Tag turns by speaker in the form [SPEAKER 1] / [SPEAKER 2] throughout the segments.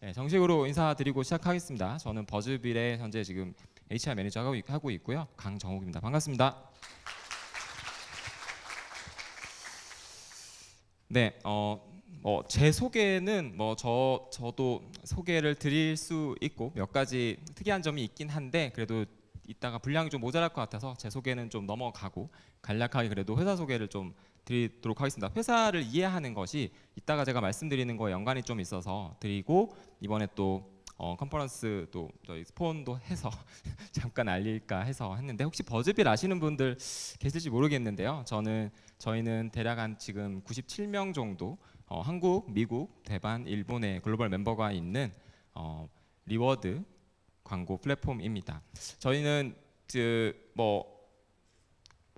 [SPEAKER 1] 네, 정식으로 인사드리고 시작하겠습니다. 저는 버즈빌의 현재 지금 HR 매니저 하고 있고요. 강정욱입니다. 반갑습니다. 네, 제 소개는 저도 소개를 드릴 수 있고 몇 가지 특이한 점이 있긴 한데 그래도 이따가 분량이 좀 모자랄 것 같아서 제 소개는 좀 넘어가고 간략하게 그래도 회사 소개를 좀 드리도록 하겠습니다. 회사를 이해하는 것이 이따가 제가 말씀드리는 거에 연관이 좀 있어서 드리고 이번에 또 컨퍼런스 또 저희 스폰도 해서 잠깐 알릴까 해서 했는데 혹시 버즈빌 아시는 분들 계실지 모르겠는데요. 저희는 대략 한 지금 97명 정도 한국, 미국, 대만, 일본의 글로벌 멤버가 있는 리워드 광고 플랫폼입니다. 저희는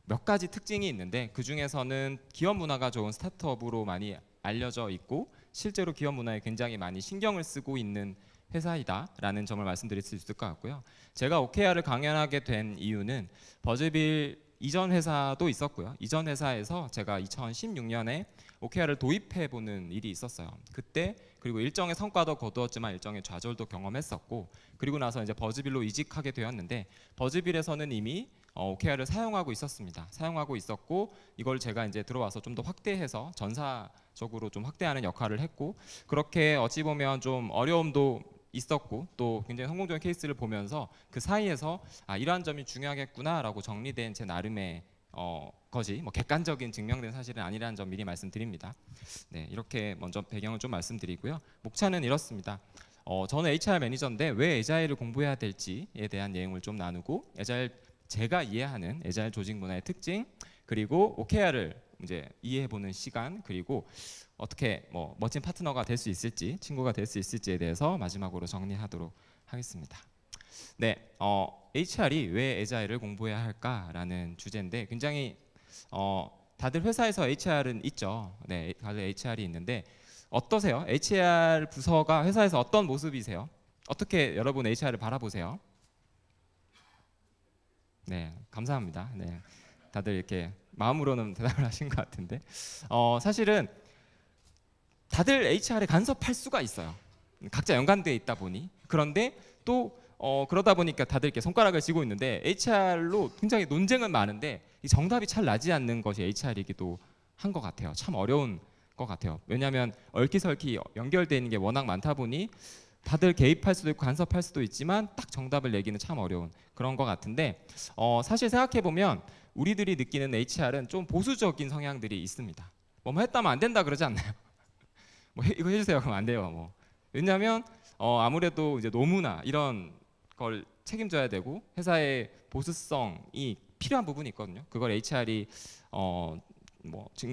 [SPEAKER 1] 몇 가지 특징이 있는데 그 중에서는 기업 문화가 좋은 스타트업으로 많이 알려져 있고 실제로 기업 문화에 굉장히 많이 신경을 쓰고 있는 회사이다라는 점을 말씀드릴 수 있을 것 같고요. 제가 OKR을 강연하게 된 이유는 버즈빌 이전 회사도 있었고요. 이전 회사에서 제가 2016년에 OKR을 도입해 보는 일이 있었어요. 그때 그리고 일정의 성과도 거두었지만 일정의 좌절도 경험했었고 그리고 나서 이제 버즈빌로 이직하게 되었는데 버즈빌에서는 이미 OKR을 사용하고 있었습니다. 사용하고 있었고 이걸 제가 이제 들어와서 좀 더 확대해서 전사적으로 좀 확대하는 역할을 했고 그렇게 어찌 보면 좀 어려움도 있었고 또 굉장히 성공적인 케이스를 보면서 그 사이에서 이러한 점이 중요하겠구나라고 정리된 제 나름의 것이 객관적인 증명된 사실은 아니라는 점 미리 말씀드립니다. 네, 이렇게 먼저 배경을 좀 말씀드리고요. 목차는 이렇습니다. 저는 HR 매니저인데 왜 에자일을 공부해야 될지에 대한 내용을 좀 나누고 제가 이해하는 에자일 조직 문화의 특징 그리고 OKR을 이제 이해해보는 시간 그리고 어떻게 멋진 파트너가 될 수 있을지 친구가 될 수 있을지에 대해서 마지막으로 정리하도록 하겠습니다. 네, HR이 왜 에자일을 공부해야 할까라는 주제인데 굉장히 다들 회사에서 HR은 있죠. 네, 다들 HR이 있는데 어떠세요? HR 부서가 회사에서 어떤 모습이세요? 어떻게 여러분 HR을 바라보세요? 네, 감사합니다. 네, 다들 이렇게 마음으로는 대답을 하신 것 같은데 사실은 다들 HR에 간섭할 수가 있어요. 각자 연관되어 있다 보니 그런데 또 그러다 보니까 다들 이렇게 손가락을 쥐고 있는데 HR로 굉장히 논쟁은 많은데 이 정답이 잘 나지 않는 것이 HR이기도 한 것 같아요. 참 어려운 것 같아요. 왜냐하면 얽히설키 연결되어 있는 게 워낙 많다 보니 다들 개입할 수도 있고 간섭할 수도 있지만 딱 정답을 내기는 참 어려운 그런 것 같은데 사실 생각해 보면 우리들이 느끼는 HR은 좀 보수적인 성향들이 있습니다. 뭐 했다면 안 된다 그러지 않나요? 이거 해주세요 그럼 안 돼요. 왜냐하면 아무래도 이제 노무나 이런 걸 책임져야 되고 회사의 보수성이 필요한 부분이 있거든요. 그걸 HR이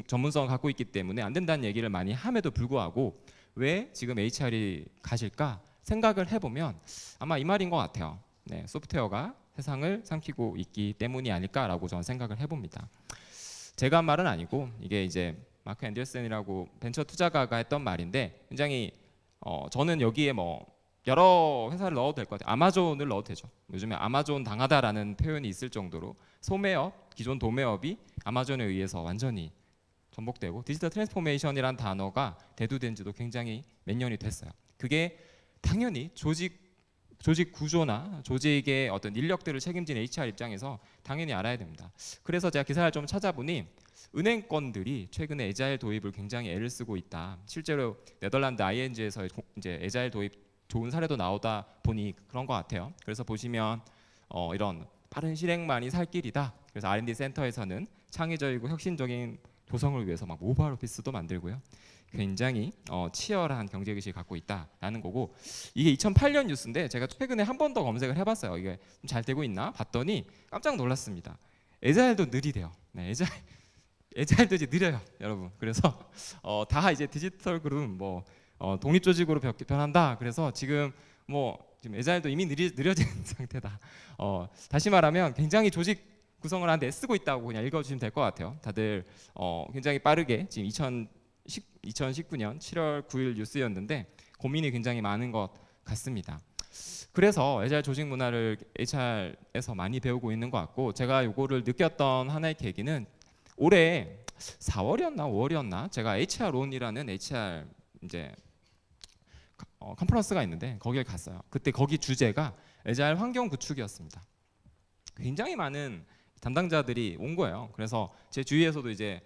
[SPEAKER 1] 전문성을 갖고 있기 때문에 안 된다는 얘기를 많이 함에도 불구하고 왜 지금 HR이 가실까 생각을 해보면 아마 이 말인 것 같아요. 네, 소프트웨어가 세상을 삼키고 있기 때문이 아닐까라고 저는 생각을 해봅니다. 제가 한 말은 아니고 이게 이제 마크 앤더슨이라고 벤처 투자가가 했던 말인데 굉장히 저는 여기에 여러 회사를 넣어도 될 것 같아요. 아마존을 넣어도 되죠. 요즘에 아마존 당하다라는 표현이 있을 정도로 소매업, 기존 도매업이 아마존에 의해서 완전히 전복되고 디지털 트랜스포메이션이라는 단어가 대두된 지도 굉장히 몇 년이 됐어요. 그게 당연히 조직 구조나 조직의 어떤 인력들을 책임진 HR 입장에서 당연히 알아야 됩니다. 그래서 제가 기사를 좀 찾아보니 은행권들이 최근에 에자일 도입을 굉장히 애를 쓰고 있다. 실제로 네덜란드 ING에서 이제 에자일 도입 좋은 사례도 나오다 보니 그런 것 같아요. 그래서 보시면 이런 빠른 실행만이 살 길이다. 그래서 R&D 센터에서는 창의적이고 혁신적인 조성을 위해서 모바일 오피스도 만들고요. 굉장히 치열한 경제의식을 갖고 있다라는 거고 이게 2008년 뉴스인데 제가 최근에 한 번 더 검색을 해봤어요. 이게 좀 잘 되고 있나 봤더니 깜짝 놀랐습니다. 에자일도 느리대요. 네, 에자일도 이제 느려요, 여러분. 그래서 다 이제 디지털 그룹 독립 조직으로 변한다. 그래서 지금 에자일도 이미 느려진 상태다. 다시 말하면 굉장히 조직 구성을 하는데 애쓰고 있다고 그냥 읽어주시면 될 것 같아요. 다들 굉장히 빠르게 지금 2019년 7월 9일 뉴스였는데 고민이 굉장히 많은 것 같습니다. 그래서 에자일 조직 문화를 HR에서 많이 배우고 있는 것 같고 제가 요거를 느꼈던 하나의 계기는 올해 4월이었나 5월이었나 제가 HR온이라는 HR 이제 컨퍼런스가 있는데 거기를 갔어요. 그때 거기 주제가 애자일 환경 구축이었습니다. 굉장히 많은 담당자들이 온 거예요. 그래서 제 주위에서도 이제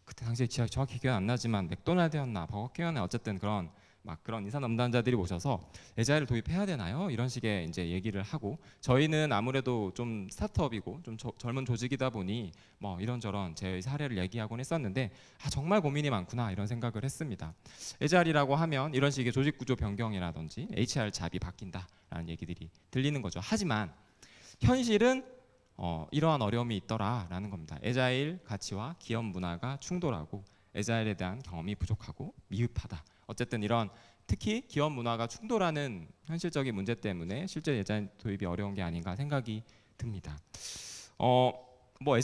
[SPEAKER 1] 그때 당시에 정확히 기억 안 나지만 맥도날드였나 버거킹이었나 어쨌든 그런 인사 담당자들이 오셔서 애자일을 도입해야 되나요? 이런 식의 이제 얘기를 하고, 저희는 아무래도 좀 스타트업이고 좀 젊은 조직이다 보니 뭐 이런저런 제 사례를 얘기하곤 했었는데 정말 고민이 많구나 이런 생각을 했습니다. 애자일이라고 하면 이런 식의 조직 구조 변경이라든지 HR 잡이 바뀐다라는 얘기들이 들리는 거죠. 하지만 현실은 이러한 어려움이 있더라라는 겁니다. 애자일 가치와 기업 문화가 충돌하고 애자일에 대한 경험이 부족하고 미흡하다. 어쨌든 이런 특히 기업 문화가 충돌하는 현실적인 문제 때문에 실제 애자일 도입이 어려운 게 아닌가 생각이 듭니다. 뭐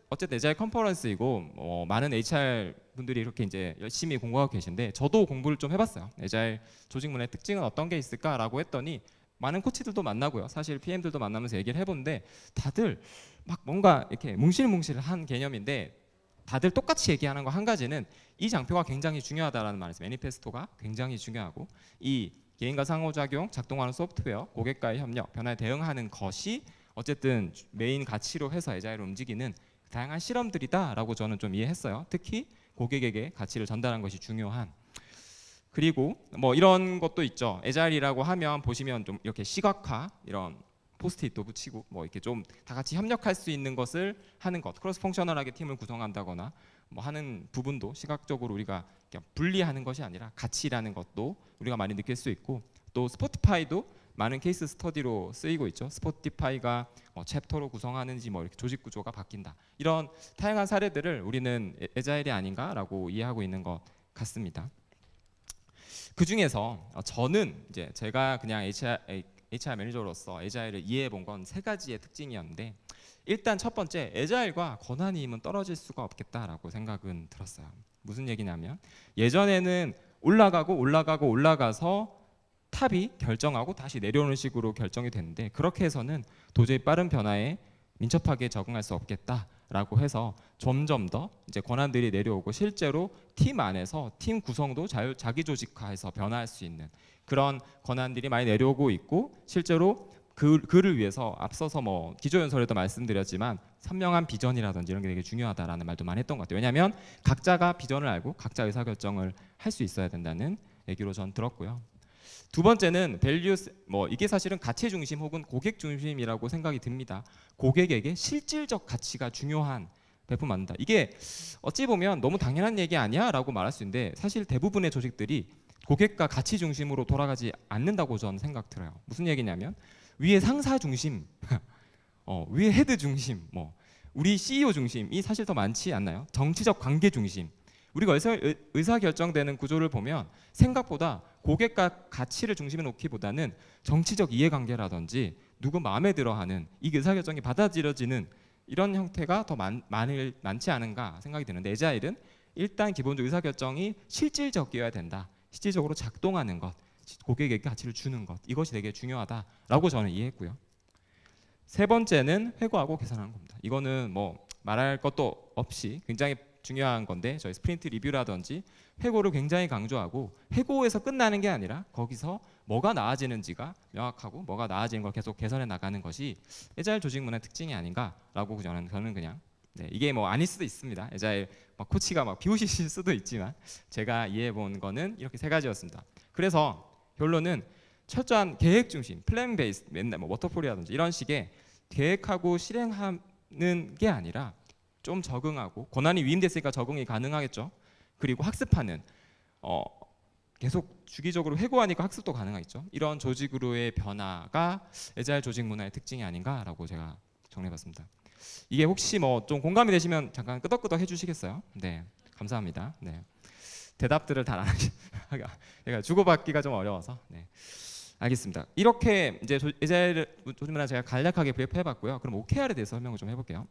[SPEAKER 1] 어쨌든 애자일 컨퍼런스이고 많은 HR 분들이 이렇게 이제 열심히 공부하고 계신데 저도 공부를 좀 해봤어요. 애자일 조직 문화의 특징은 어떤 게 있을까라고 했더니 많은 코치들도 만나고요. 사실 PM들도 만나면서 얘기를 해본데 다들 막 뭔가 이렇게 뭉실뭉실한 개념인데 다들 똑같이 얘기하는 거 한 가지는 이 장표가 굉장히 중요하다라는 말이죠. 매니페스토가 굉장히 중요하고 이 개인과 상호작용, 작동하는 소프트웨어, 고객과의 협력, 변화에 대응하는 것이 어쨌든 메인 가치로 해서 애자일을 움직이는 다양한 실험들이다라고 저는 좀 이해했어요. 특히 고객에게 가치를 전달하는 것이 중요한. 그리고 뭐 이런 것도 있죠. 애자일이라고 하면 보시면 좀 이렇게 시각화 이런 포스트잇도 붙이고 뭐 이렇게 좀 다 같이 협력할 수 있는 것을 하는 것, 크로스 펑셔널하게 팀을 구성한다거나 뭐 하는 부분도 시각적으로 우리가 그냥 분리하는 것이 아니라 같이라는 것도 우리가 많이 느낄 수 있고, 또 스포티파이도 많은 케이스 스터디로 쓰이고 있죠. 스포티파이가 챕터로 구성하는지 뭐 이렇게 조직 구조가 바뀐다. 이런 다양한 사례들을 우리는 애자일이 아닌가라고 이해하고 있는 것 같습니다. 그 중에서 저는 이제 제가 그냥 HR 매니저로서 애자일을 이해해 본 건 세 가지의 특징이었는데, 일단 첫 번째, 애자일과 권한이 임은 떨어질 수가 없겠다라고 생각은 들었어요. 무슨 얘기냐면 예전에는 올라가서 탑이 결정하고 다시 내려오는 식으로 결정이 됐는데, 그렇게 해서는 도저히 빠른 변화에 민첩하게 적응할 수 없겠다라고 해서 점점 더 이제 권한들이 내려오고 실제로 팀 안에서 팀 구성도 자기 조직화해서 변화할 수 있는 그런 권한들이 많이 내려오고 있고, 실제로 그를 위해서 앞서서 뭐 기조연설에도 말씀드렸지만 선명한 비전이라든지 이런 게 되게 중요하다라는 말도 많이 했던 것 같아요. 왜냐하면 각자가 비전을 알고 각자 의사결정을 할 수 있어야 된다는 얘기로 전 들었고요. 두 번째는 밸류, 뭐 이게 사실은 가치 중심 혹은 고객 중심이라고 생각이 듭니다. 고객에게 실질적 가치가 중요한 배품 만든다. 이게 어찌 보면 너무 당연한 얘기 아니야라고 말할 수 있는데 사실 대부분의 조직들이 고객과 가치 중심으로 돌아가지 않는다고 저는 생각 들어요. 무슨 얘기냐면 위에 상사 중심, 위에 헤드 중심, 뭐 우리 CEO 중심이 사실 더 많지 않나요? 정치적 관계 중심. 우리가 의사결정되는 구조를 보면 생각보다 고객과 가치를 중심에 놓기보다는 정치적 이해관계라든지 누구 마음에 들어하는 이 의사결정이 받아들여지는 이런 형태가 더 많지 않은가 생각이 드는데, 애자일은 일단 기본적으로 의사결정이 실질적이어야 된다. 실질적으로 작동하는 것, 고객에게 가치를 주는 것, 이것이 되게 중요하다라고 저는 이해했고요. 세 번째는 회고하고 계산하는 겁니다. 이거는 뭐 말할 것도 없이 굉장히 중요한 건데, 저희 스프린트 리뷰라든지 회고를 굉장히 강조하고, 회고에서 끝나는 게 아니라 거기서 뭐가 나아지는지가 명확하고 뭐가 나아지는 걸 계속 개선해 나가는 것이 애자일 조직 문화의 특징이 아닌가라고 저는 그냥 이게 뭐 아닐 수도 있습니다. 애자일 코치가 막 비웃으실 수도 있지만 제가 이해해 본 거는 이렇게 세 가지였습니다. 그래서 결론은 철저한 계획 중심, 플랜 베이스, 맨날 뭐 워터폴이라든지 이런 식의 계획하고 실행하는 게 아니라 좀 적응하고, 권한이 위임됐으니까 적응이 가능하겠죠. 그리고 학습하는 계속 주기적으로 회고하니까 학습도 가능하겠죠. 이런 조직으로의 변화가 애자일 조직 문화의 특징이 아닌가라고 제가 정리해봤습니다. 이게 혹시 뭐 좀 공감이 되시면 잠깐 끄덕끄덕 해주시겠어요? 네, 감사합니다. 네, 대답들을 다 안 하시. 제가 주고받기가 좀 어려워서. 네, 알겠습니다. 이렇게 이제 애자일 조직 문화 제가 간략하게 브리프해봤고요. 그럼 OKR에 대해서 설명을 좀 해볼게요.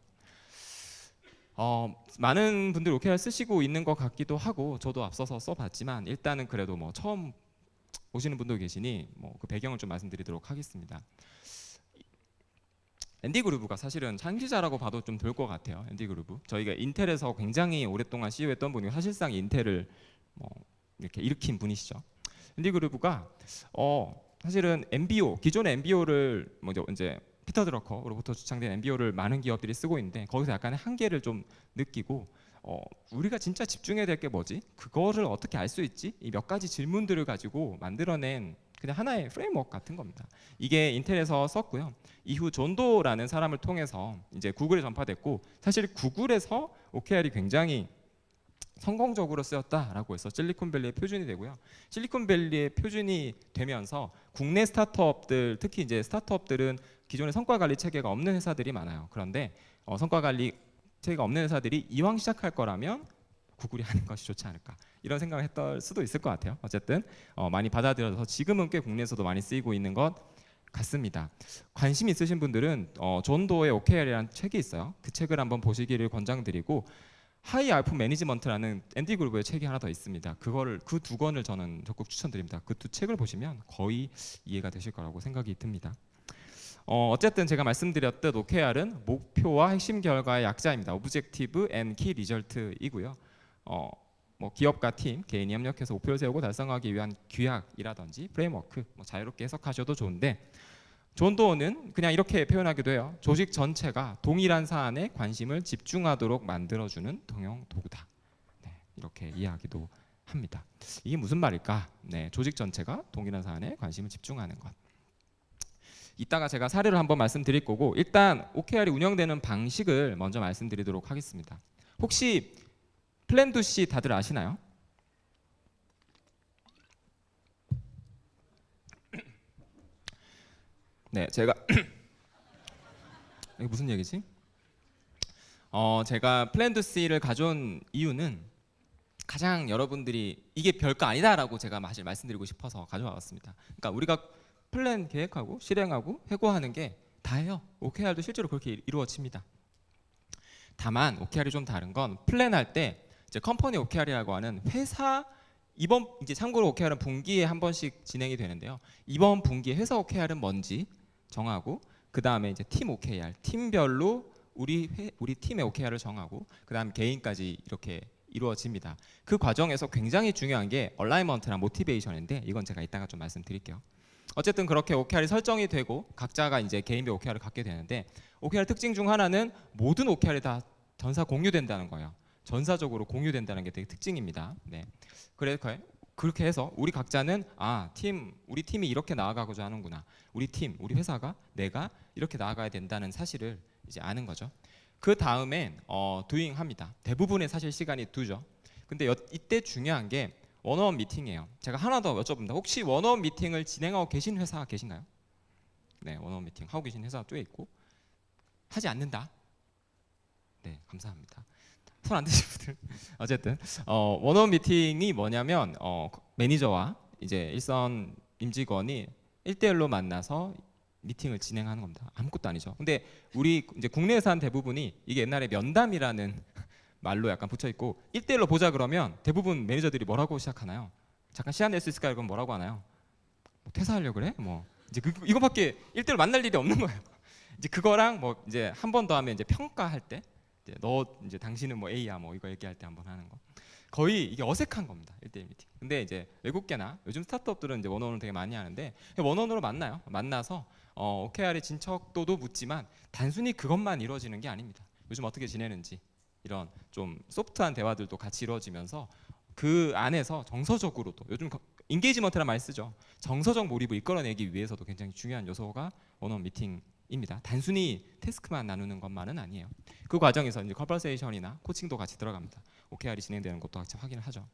[SPEAKER 1] 많은 분들이 OKR 쓰시고 있는 것 같기도 하고 저도 앞서서 써봤지만 일단은 그래도 뭐 처음 오시는 분도 계시니 뭐 그 배경을 좀 말씀드리도록 하겠습니다. 앤디 그루브가 사실은 창시자라고 봐도 좀 될 것 같아요. 앤디 그루브, 저희가 인텔에서 굉장히 오랫동안 CEO했던 분이 사실상 인텔을 뭐 이렇게 일으킨 분이시죠. ND그룹가 사실은 MBO 기존의 MBO를 먼저 이제 피터 드러커로부터 주창된 MBO를 많은 기업들이 쓰고 있는데 거기서 약간의 한계를 좀 느끼고 우리가 진짜 집중해야 될 게 뭐지? 그거를 어떻게 알 수 있지? 이 몇 가지 질문들을 가지고 만들어낸 그냥 하나의 프레임워크 같은 겁니다. 이게 인텔에서 썼고요. 이후 존도라는 사람을 통해서 이제 구글에 전파됐고 사실 구글에서 OKR이 굉장히 성공적으로 쓰였다라고 해서 실리콘밸리의 표준이 되고요. 실리콘밸리의 표준이 되면서 국내 스타트업들 특히 이제 스타트업들은 기존의 성과 관리 체계가 없는 회사들이 많아요. 그런데 성과 관리 체계가 없는 회사들이 이왕 시작할 거라면 구글이 하는 것이 좋지 않을까 이런 생각을 했을 수도 있을 것 같아요. 어쨌든 많이 받아들여져서 지금은 꽤 국내에서도 많이 쓰이고 있는 것 같습니다. 관심 있으신 분들은 존도의 OKR이라는 책이 있어요. 그 책을 한번 보시기를 권장드리고 하이 알프 매니지먼트라는 앤디 그루브의 책이 하나 더 있습니다. 그 두 권을 저는 적극 추천드립니다. 그 두 책을 보시면 거의 이해가 되실 거라고 생각이 듭니다. 어쨌든 제가 말씀드렸듯 OKR은 목표와 핵심 결과의 약자입니다. Objective and Key Result이고요. 뭐 기업과 팀, 개인이 협력해서 목표를 세우고 달성하기 위한 규약이라든지 프레임워크 자유롭게 해석하셔도 좋은데 존도어는 그냥 이렇게 표현하기도 해요. 조직 전체가 동일한 사안에 관심을 집중하도록 만들어주는 통용 도구다. 네, 이렇게 이해하기도 합니다. 이게 무슨 말일까? 네, 조직 전체가 동일한 사안에 관심을 집중하는 것. 이따가 제가 사례를 한번 말씀드릴 거고 일단 OKR이 운영되는 방식을 먼저 말씀드리도록 하겠습니다. 혹시 플랜2C 다들 아시나요? 네, 제가 이게 무슨 얘기지? 제가 플랜2C를 가져온 이유는 가장 여러분들이 이게 별거 아니다라고 제가 사실 말씀드리고 싶어서 가져왔습니다. 그러니까 우리가 플랜 계획하고 실행하고 회고하는 게 다예요. OKR도 실제로 그렇게 이루어집니다. 다만 OKR이 좀 다른 건 플랜할 때 이제 컴퍼니 OKR이라고 하는 회사 이번 이제 참고로 OKR은 분기에 한 번씩 진행이 되는데요. 이번 분기에 회사 OKR은 뭔지 정하고 그 다음에 이제 팀 OKR 팀별로 우리 팀의 OKR을 정하고 그 다음 개인까지 이렇게 이루어집니다. 그 과정에서 굉장히 중요한 게 얼라이먼트랑 모티베이션인데 이건 제가 이따가 좀 말씀드릴게요. 어쨌든 그렇게 OKR이 설정이 되고 각자가 이제 개인별 OKR을 갖게 되는데 OKR 특징 중 하나는 모든 OKR이 다 전사 공유된다는 거예요. 전사적으로 공유된다는 게 되게 특징입니다. 네. 그렇게 해서 우리 각자는 우리 팀이 이렇게 나아가고자 하는구나. 우리 회사가 내가 이렇게 나아가야 된다는 사실을 이제 아는 거죠. 그 다음엔 doing 합니다. 대부분의 사실 시간이 do죠. 근데 이때 중요한 게 원어원 미팅이에요. 제가 하나 더 여쭤봅니다. 혹시 원어원 미팅을 진행하고 계신 회사 계신가요? 네, 원어원 미팅 하고 계신 회사가 꽤 있고 하지 않는다. 네, 감사합니다. 손 안 드신 분들 어쨌든 원어원 미팅이 뭐냐면 매니저와 이제 일선 임직원이 1대1로 만나서 미팅을 진행하는 겁니다. 아무것도 아니죠. 근데 우리 이제 국내 회사 대부분이 이게 옛날에 면담이라는 말로 약간 붙여 있고 1대1로 보자 그러면 대부분 매니저들이 뭐라고 시작하나요? 잠깐 시간 낼 수 있을까요? 그럼 뭐라고 하나요? 뭐 퇴사하려고 그래? 뭐 이제 이거밖에 1대1로 만날 일이 없는 거예요. 이제 그거랑 뭐 이제 한 번 더 하면 이제 평가할 때 너 이제 당신은 뭐 A야 뭐 이거 얘기할 때 한번 하는 거 거의 이게 어색한 겁니다. 1대1 미팅. 근데 이제 외국계나 요즘 스타트업들은 이제 원어원을 되게 많이 하는데 원어원으로 만나요. 만나서 OKR의 진척도도 묻지만 단순히 그것만 이루어지는 게 아닙니다. 요즘 어떻게 지내는지 이런 좀 소프트한 대화들도 같이 이루어지면서 그 안에서 정서적으로도 요즘 인게이지먼트란 말 쓰죠. 정서적 몰입을 이끌어내기 위해서도 굉장히 중요한 요소가 원어원 미팅입니다. 단순히 태스크만 나누는 것만은 아니에요. 그 과정에서 이제 컨버세이션이나 코칭도 같이 들어갑니다. OKR이 진행되는 것도 같이 확인을 하죠.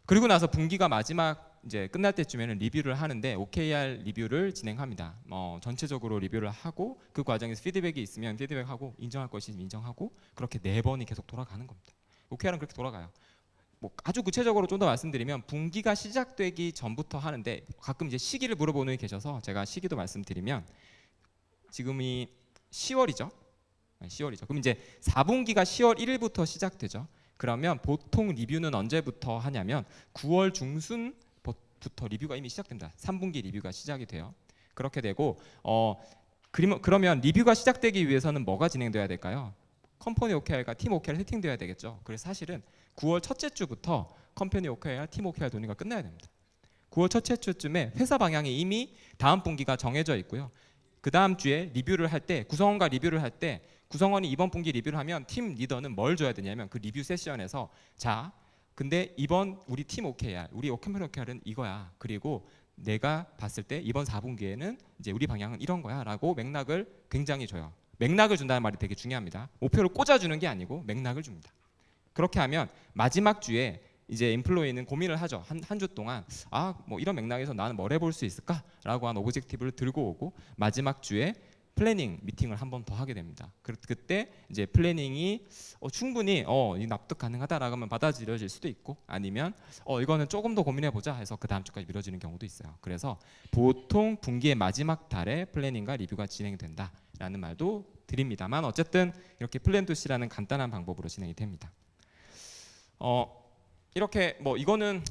[SPEAKER 1] 그리고 나서 분기가 마지막 이제 끝날 때쯤에는 리뷰를 하는데 OKR 리뷰를 진행합니다. 전체적으로 리뷰를 하고 그 과정에서 피드백이 있으면 피드백하고 인정할 것이 인정하고 그렇게 4번이 계속 돌아가는 겁니다. OKR은 그렇게 돌아가요. 뭐 아주 구체적으로 좀 더 말씀드리면 분기가 시작되기 전부터 하는데 가끔 이제 시기를 물어보는 분이 계셔서 제가 시기도 말씀드리면 지금이 10월이죠. 10월이죠. 그럼 이제 4분기가 10월 1일부터 시작되죠. 그러면 보통 리뷰는 언제부터 하냐면 9월 중순부터 리뷰가 이미 시작됩니다. 3분기 리뷰가 시작이 돼요. 그렇게 되고 그러면 리뷰가 시작되기 위해서는 뭐가 진행돼야 될까요? 컴퍼니 OKR과 팀 OKR 세팅돼야 되겠죠. 그래서 사실은 9월 첫째 주부터 컴퍼니 OKR, 팀 OKR 논의가 끝나야 됩니다. 9월 첫째 주쯤에 회사 방향이 이미 다음 분기가 정해져 있고요. 그 다음 주에 리뷰를 할 때 구성원과 리뷰를 할 때 구성원이 이번 분기 리뷰를 하면 팀 리더는 뭘 줘야 되냐면 그 리뷰 세션에서 자 근데 이번 우리 팀 OKR 우리 컴퍼니 OKR은 이거야. 그리고 내가 봤을 때 이번 4분기에는 이제 우리 방향은 이런 거야라고 맥락을 굉장히 줘요. 맥락을 준다는 말이 되게 중요합니다. 목표를 꽂아주는 게 아니고 맥락을 줍니다. 그렇게 하면 마지막 주에 이제 인플로이는 고민을 하죠. 한 주 동안 뭐 이런 맥락에서 나는 뭘 해볼 수 있을까라고 한 오브젝티브를 들고 오고 마지막 주에 플래닝 미팅을 한 번 더 하게 됩니다. 그때 이제 플래닝이 충분히 납득 가능하다라고 하면 받아들여질 수도 있고 아니면 이거는 조금 더 고민해 보자 해서 그 다음 주까지 미뤄지는 경우도 있어요. 그래서 보통 분기의 마지막 달에 플래닝과 리뷰가 진행된다라는 말도 드립니다만 어쨌든 이렇게 플랜 투 C라는 간단한 방법으로 진행이 됩니다. 이렇게 뭐 이거는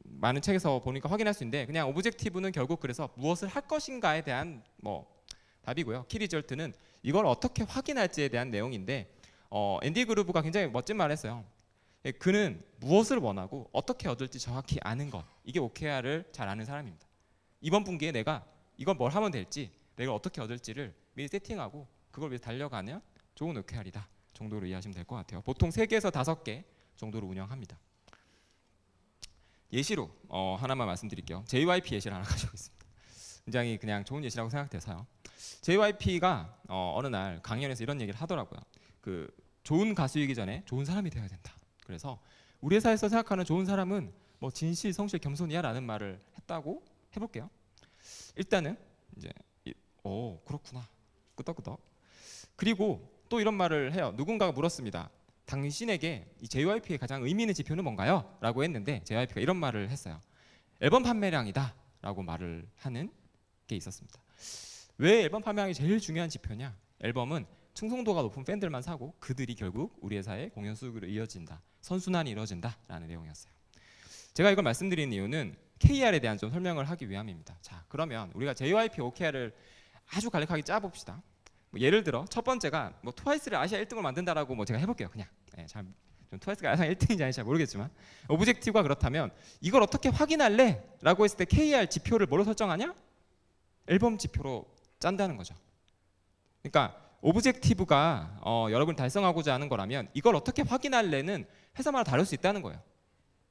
[SPEAKER 1] 많은 책에서 보니까 확인할 수 있는데 그냥 오브젝티브는 결국 그래서 무엇을 할 것인가에 대한 답이고요. 키 리절트는 이걸 어떻게 확인할지에 대한 내용인데 앤디 그루브가 굉장히 멋진 말을 했어요. 그는 무엇을 원하고 어떻게 얻을지 정확히 아는 것 이게 OKR을 잘 아는 사람입니다. 이번 분기에 내가 이걸 뭘 하면 될지 내가 어떻게 얻을지를 미리 세팅하고 그걸 위해서 달려가는 좋은 OKR이다 정도로 이해하시면 될 것 같아요. 보통 3개에서 5개 정도로 운영합니다. 예시로 하나만 말씀드릴게요. JYP 예시를 하나 가지고 있습니다. 굉장히 그냥 좋은 예시라고 생각돼서요. JYP가 어느 날 강연에서 이런 얘기를 하더라고요. 그 좋은 가수이기 전에 좋은 사람이 되어야 된다. 그래서 우리 회사에서 생각하는 좋은 사람은 뭐 진실, 성실, 겸손이야라는 말을 했다고 해볼게요. 일단은 이제 그렇구나. 끄덕끄덕. 그리고 또 이런 말을 해요. 누군가가 물었습니다. 당신에게 이 JYP의 가장 의미 있는 지표는 뭔가요? 라고 했는데 JYP가 이런 말을 했어요. 앨범 판매량이다 라고 말을 하는 게 있었습니다. 왜 앨범 판매량이 제일 중요한 지표냐? 앨범은 충성도가 높은 팬들만 사고 그들이 결국 우리 회사의 공연 수익으로 이어진다. 선순환이 이루어진다 라는 내용이었어요. 제가 이걸 말씀드린 이유는 KR에 대한 좀 설명을 하기 위함입니다. 자, 그러면 우리가 JYP OKR을 아주 간략하게 짜봅시다. 예를 들어 첫 번째가 트와이스를 아시아 1등을 만든다라고 제가 해볼게요. 그냥 좀 트와이스가 아시아 1등인지 아닌지 잘 모르겠지만 오브젝티브가 그렇다면 이걸 어떻게 확인할래? 라고 했을 때 KR 지표를 뭐로 설정하냐? 앨범 지표로 짠다는 거죠. 그러니까 오브젝티브가 여러분이 달성하고자 하는 거라면 이걸 어떻게 확인할래는 회사마다 다를 수 있다는 거예요.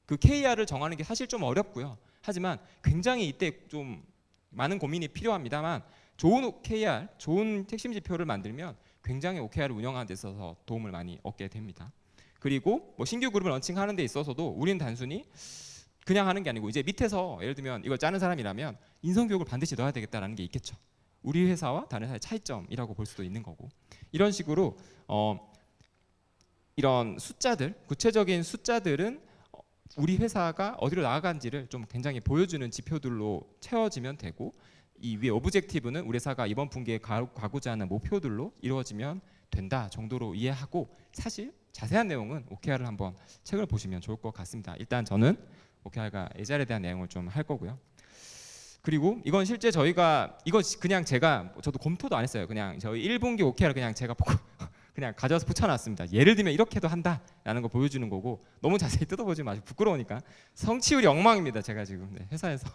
[SPEAKER 1] 그 KR을 정하는 게 사실 좀 어렵고요. 하지만 굉장히 이때 좀 많은 고민이 필요합니다만 좋은 OKR, 좋은 핵심 지표를 만들면 굉장히 OKR을 운영하는 데 있어서 도움을 많이 얻게 됩니다. 그리고 신규 그룹을 런칭하는 데 있어서도 우리는 단순히 그냥 하는 게 아니고 이제 밑에서 예를 들면 이걸 짜는 사람이라면 인성교육을 반드시 넣어야 되겠다라는 게 있겠죠. 우리 회사와 다른 회사의 차이점이라고 볼 수도 있는 거고 이런 식으로 이런 숫자들, 구체적인 숫자들은 우리 회사가 어디로 나아간지를 좀 굉장히 보여주는 지표들로 채워지면 되고 이 위에 오브젝티브는 우리 회사가 이번 분기에 가고자 하는 목표들로 이루어지면 된다 정도로 이해하고 사실 자세한 내용은 OKR을 한번 책을 보시면 좋을 것 같습니다. 일단 저는 OKR과 AGIL에 대한 내용을 좀 할 거고요. 그리고 이건 실제 저희가 이거 그냥 제가 저도 검토도 안 했어요. 그냥 저희 1분기 OKR 그냥 제가 보고 그냥 가져와서 붙여놨습니다. 예를 들면 이렇게도 한다라는 거 보여주는 거고 너무 자세히 뜯어보지 마시고 부끄러우니까 성취율이 엉망입니다. 제가 지금 회사에서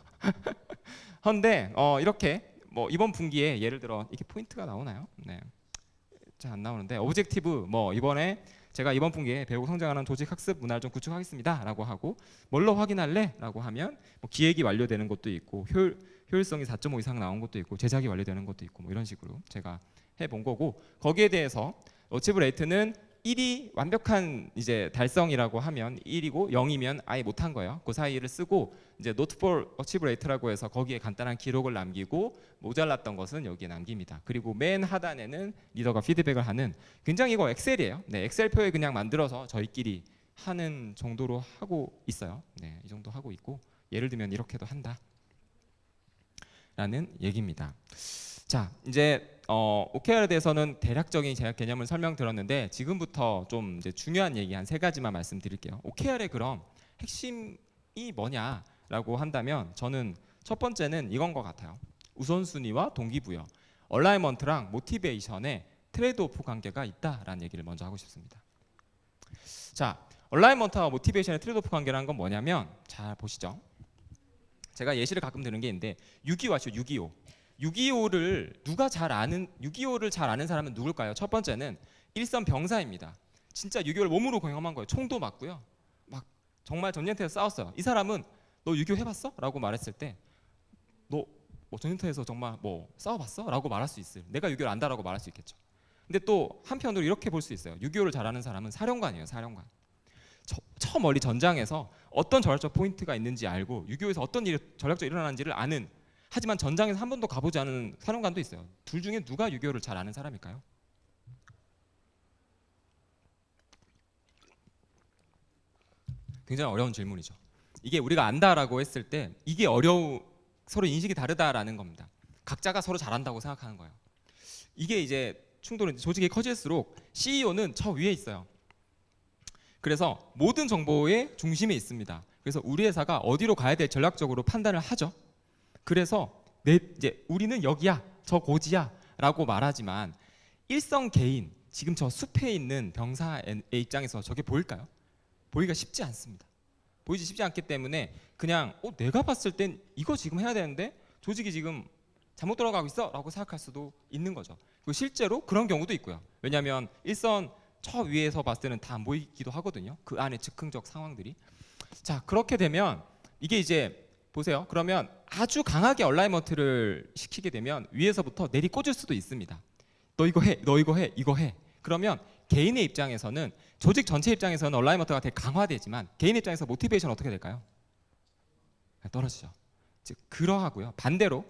[SPEAKER 1] 그런데 이렇게 이번 분기에 예를 들어 이렇게 포인트가 나오나요? 네, 잘 안 나오는데 오브젝티브 이번에 제가 이번 분기에 배우고 성장하는 조직 학습 문화를 좀 구축하겠습니다라고 하고 뭘로 확인할래?라고 하면 기획이 완료되는 것도 있고 효율성이 4.5 이상 나온 것도 있고 제작이 완료되는 것도 있고 이런 식으로 제가 해본 거고 거기에 대해서 어치브 레이트는 1이 완벽한 이제 달성이라고 하면 1이고 0이면 아예 못한 거예요. 그 사이를 쓰고 이제 note for achieve rate라고 해서 거기에 간단한 기록을 남기고 모자랐던 것은 여기에 남깁니다. 그리고 맨 하단에는 리더가 피드백을 하는 굉장히 이거 엑셀이에요. 네, 엑셀표에 그냥 만들어서 저희끼리 하는 정도로 하고 있어요. 네, 이 정도 하고 있고 예를 들면 이렇게도 한다. 라는 얘기입니다. 자, 이제 OKR에 대해서는 대략적인 제가 개념을 설명드렸는데 지금부터 좀 이제 중요한 얘기 한 3가지만 말씀드릴게요. OKR의 그럼 핵심이 뭐냐라고 한다면 저는 첫 번째는 이건 것 같아요. 우선순위와 동기부여, 얼라이먼트랑 모티베이션의 트레이드오프 관계가 있다라는 얘기를 먼저 하고 싶습니다. 자, 얼라이먼트와 모티베이션의 트레이드오프 관계라는 건 뭐냐면 잘 보시죠. 제가 예시를 가끔 드는 게 있는데 6.25 아시죠? 6.25. 6.25를 잘 아는 사람은 누굴까요? 첫 번째는 일선 병사입니다. 진짜 6.25를 몸으로 경험한 거예요. 총도 맞고요. 막 정말 전쟁터에서 싸웠어요. 이 사람은 너 6.25 해봤어? 라고 말했을 때 너 뭐 전쟁터에서 정말 뭐 싸워봤어? 라고 말할 수 있어요. 내가 6.25를 안다라고 말할 수 있겠죠. 근데 또 한편으로 이렇게 볼 수 있어요. 6.25를 잘 아는 사람은 사령관이에요. 사령관. 저 멀리 전장에서 어떤 전략적 포인트가 있는지 알고 6.25에서 어떤 일이 전략적으로 일어나는지를 아는, 하지만 전장에서 한 번도 가보지 않은 사령관도 있어요. 둘 중에 누가 6.25를 잘 아는 사람일까요? 굉장히 어려운 질문이죠. 이게 우리가 안다라고 했을 때 이게 서로 인식이 다르다라는 겁니다. 각자가 서로 잘한다고 생각하는 거예요. 이게 이제 충돌은 조직이 커질수록 CEO는 저 위에 있어요. 그래서 모든 정보의 중심에 있습니다. 그래서 우리 회사가 어디로 가야 될 전략적으로 판단을 하죠. 그래서 이제 우리는 여기야, 저 고지야라고 말하지만 일선 개인, 지금 저 숲에 있는 병사의 입장에서 저게 보일까요? 보기가 쉽지 않습니다. 보이지 쉽지 않기 때문에 그냥 내가 봤을 땐 이거 지금 해야 되는데 조직이 지금 잘못 돌아가고 있어라고 생각할 수도 있는 거죠. 그리고 실제로 그런 경우도 있고요. 왜냐하면 일선 저 위에서 봤을 때는 다 안 보이기도 하거든요. 그 안에 즉흥적 상황들이. 자, 그렇게 되면 이게 이제 보세요. 그러면 아주 강하게 얼라이먼트를 시키게 되면 위에서부터 내리 꽂을 수도 있습니다. 너 이거 해, 너 이거 해, 이거 해. 그러면 개인의 입장에서는, 조직 전체 입장에서는 얼라이먼트가 되게 강화되지만 개인 입장에서 모티베이션 어떻게 될까요? 떨어지죠. 즉 그러하고요. 반대로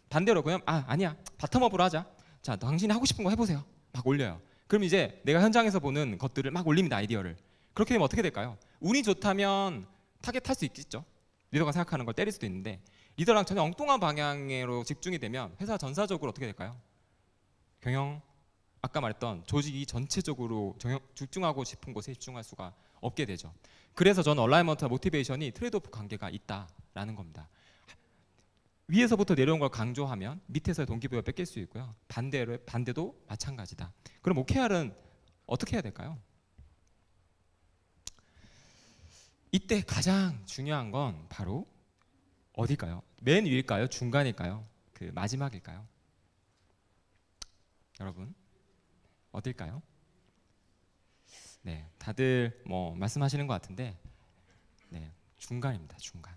[SPEAKER 1] 그냥 아니야, 바텀업으로 하자. 자, 당신이 하고 싶은 거 해보세요. 막 올려요. 그럼 이제 내가 현장에서 보는 것들을 막 올립니다. 아이디어를. 그렇게 되면 어떻게 될까요? 운이 좋다면 타겟 탈 수 있겠죠. 리더가 생각하는 걸 때릴 수도 있는데 리더랑 전혀 엉뚱한 방향으로 집중이 되면 회사 전사적으로 어떻게 될까요? 경영, 아까 말했던 조직이 전체적으로 집중하고 싶은 곳에 집중할 수가 없게 되죠. 그래서 저는 얼라이먼트와 모티베이션이 트레이드오프 관계가 있다라는 겁니다. 위에서부터 내려온 걸 강조하면 밑에서의 동기부여 뺏길 수 있고요. 반대도 마찬가지다. 그럼 OKR은 어떻게 해야 될까요? 이때 가장 중요한 건 바로 어딜까요? 맨 위일까요? 중간일까요? 그 마지막일까요? 여러분 어딜까요? 네, 다들 뭐 말씀하시는 것 같은데 네, 중간입니다. 중간.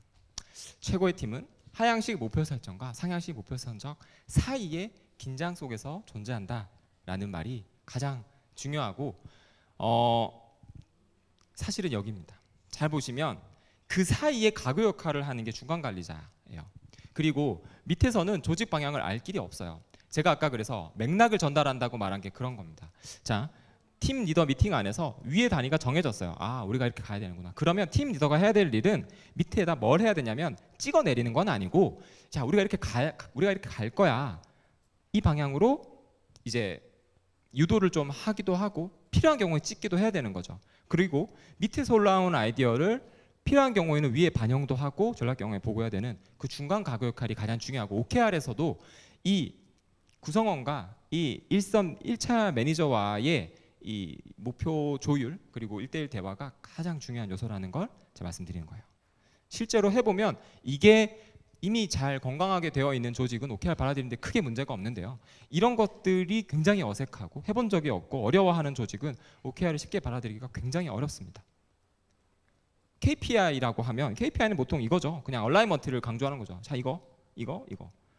[SPEAKER 1] 최고의 팀은 하향식 목표 설정과 상향식 목표 설정 사이의 긴장 속에서 존재한다라는 말이 가장 중요하고 사실은 여기입니다. 잘 보시면 그 사이에 가교 역할을 하는 게 중간 관리자예요. 그리고 밑에서는 조직 방향을 알 길이 없어요. 제가 아까 그래서 맥락을 전달한다고 말한 게 그런 겁니다. 자, 팀 리더 미팅 안에서 위에 단위가 정해졌어요. 우리가 이렇게 가야 되는구나. 그러면 팀 리더가 해야 될 일은 밑에다 뭘 해야 되냐면 찍어 내리는 건 아니고, 자, 우리가 이렇게 갈 거야. 이 방향으로 이제 유도를 좀 하기도 하고 필요한 경우에 찍기도 해야 되는 거죠. 그리고 밑에서 올라온 아이디어를 필요한 경우에는 위에 반영도 하고 전략 경우에 보고해야 되는 그 중간 가교 역할이 가장 중요하고, OKR에서도 이 구성원과 이 1차 매니저와의 이 목표 조율 그리고 1대1 대화가 가장 중요한 요소라는 걸 제가 말씀드리는 거예요. 실제로 해보면 이게 이미 잘 건강하게 되어 있는 조직은 OKR 받아들이는데 크게 문제가 없는데요. 이런 것들이 굉장히 어색하고 해본 적이 없고 어려워하는 조직은 OKR을 쉽게 받아들이기가 굉장히 어렵습니다. KPI라고 하면 KPI는 보통 이거죠. 그냥 얼라이먼트를 강조하는 거죠. 자, 이거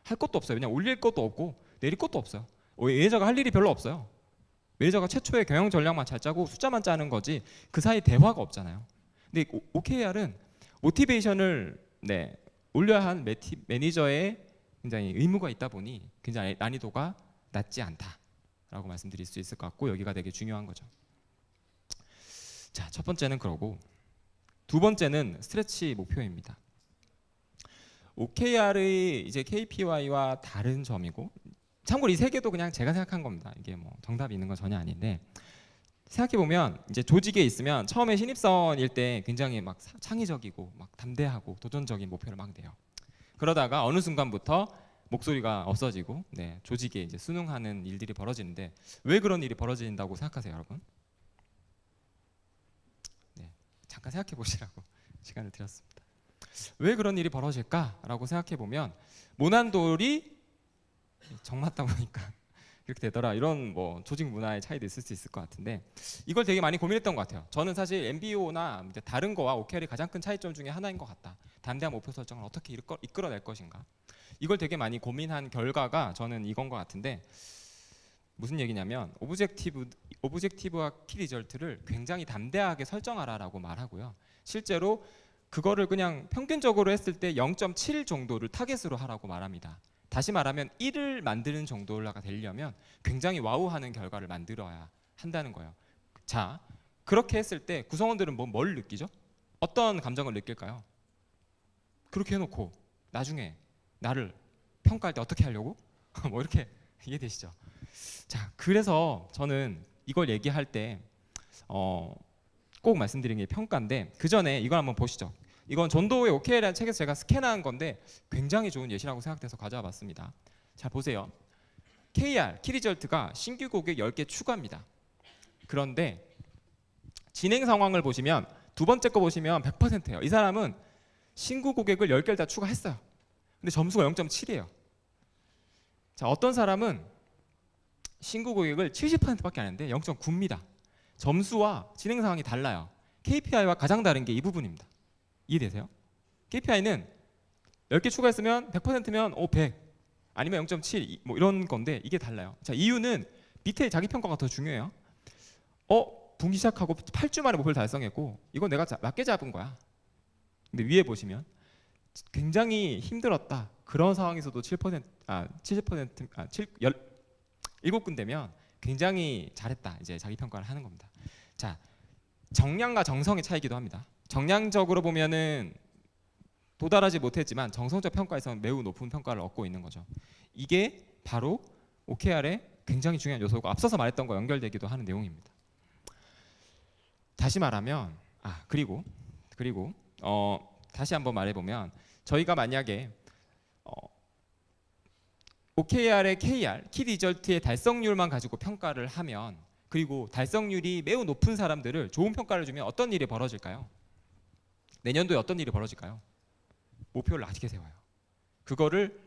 [SPEAKER 1] 할 것도 없어요. 그냥 올릴 것도 없고 내릴 것도 없어요. 매니저가 할 일이 별로 없어요. 매니저가 최초의 경영 전략만 잘 짜고 숫자만 짜는 거지 그 사이 대화가 없잖아요. 근데 OKR은 모티베이션을 올려야 한 매니저의 굉장히 의무가 있다 보니 굉장히 난이도가 낮지 않다라고 말씀드릴 수 있을 것 같고, 여기가 되게 중요한 거죠. 자, 첫 번째는 그러고 두 번째는 스트레치 목표입니다. OKR의 이제 KPI와 다른 점이고, 참고로 이 세 개도 그냥 제가 생각한 겁니다. 이게 뭐 정답이 있는 건 전혀 아닌데, 생각해 보면 이제 조직에 있으면 처음에 신입사원일 때 굉장히 막 창의적이고 막 담대하고 도전적인 목표를 막 내요. 그러다가 어느 순간부터 목소리가 없어지고 조직에 이제 순응하는 일들이 벌어지는데, 왜 그런 일이 벌어진다고 생각하세요, 여러분? 잠깐 생각해 보시라고 시간을 드렸습니다. 왜 그런 일이 벌어질까라고 생각해 보면 모난돌이 정맞다 보니까 이렇게 되더라, 이런 뭐 조직 문화의 차이도 있을 수 있을 것 같은데, 이걸 되게 많이 고민했던 것 같아요. 저는 사실 MBO나 다른 거와 OKR이 가장 큰 차이점 중에 하나인 것 같다. 담대한 목표 설정을 어떻게 이끌어낼 것인가, 이걸 되게 많이 고민한 결과가 저는 이건 것 같은데, 무슨 얘기냐면 오브젝티브와 키 리절트를 굉장히 담대하게 설정하라라고 말하고요. 실제로 그거를 그냥 평균적으로 했을 때 0.7 정도를 타겟으로 하라고 말합니다. 다시 말하면 1을 만드는 정도가 되려면 굉장히 와우하는 결과를 만들어야 한다는 거예요. 자, 그렇게 했을 때 구성원들은 뭘 느끼죠? 어떤 감정을 느낄까요? 그렇게 해놓고 나중에 나를 평가할 때 어떻게 하려고? 뭐 이렇게 이해되시죠? 자, 그래서 저는 이걸 얘기할 때 꼭 말씀드리는 게 평가인데, 그 전에 이걸 한번 보시죠. 이건 존도우의 OKR이라는 책에서 제가 스캔한 건데 굉장히 좋은 예시라고 생각돼서 가져와 봤습니다. 자, 보세요. KR, 키리절트가 신규 고객 10개 추가입니다. 그런데 진행 상황을 보시면 두 번째 거 보시면 100%예요. 이 사람은 신규 고객을 10개를 다 추가했어요. 근데 점수가 0.7이에요. 자, 어떤 사람은 신규 고객을 70%밖에 안 했는데 0.9입니다. 점수와 진행 상황이 달라요. KPI와 가장 다른 게 이 부분입니다. 이해되세요? KPI는 10개 추가했으면 100%면 100 아니면 0.7 뭐 이런 건데, 이게 달라요. 자, 이유는 밑에 자기 평가가 더 중요해요. 분기 시작하고 8주 만에 목표를 달성했고 이건 내가 낮게 잡은 거야. 근데 위에 보시면 굉장히 힘들었다, 그런 상황에서도 70% 7군데면 굉장히 잘했다, 이제 자기 평가를 하는 겁니다. 자, 정량과 정성의 차이기도 합니다. 정량적으로 보면은 도달하지 못했지만 정성적 평가에서는 매우 높은 평가를 얻고 있는 거죠. 이게 바로 OKR의 굉장히 중요한 요소고, 앞서서 말했던 거 연결되기도 하는 내용입니다. 다시 말하면 그리고 다시 한번 말해보면, 저희가 만약에 OKR의 KR, 키 리절트의 달성률만 가지고 평가를 하면, 그리고 달성률이 매우 높은 사람들을 좋은 평가를 주면 어떤 일이 벌어질까요? 내년도에 어떤 일이 벌어질까요? 목표를 낮게 세워요. 그거를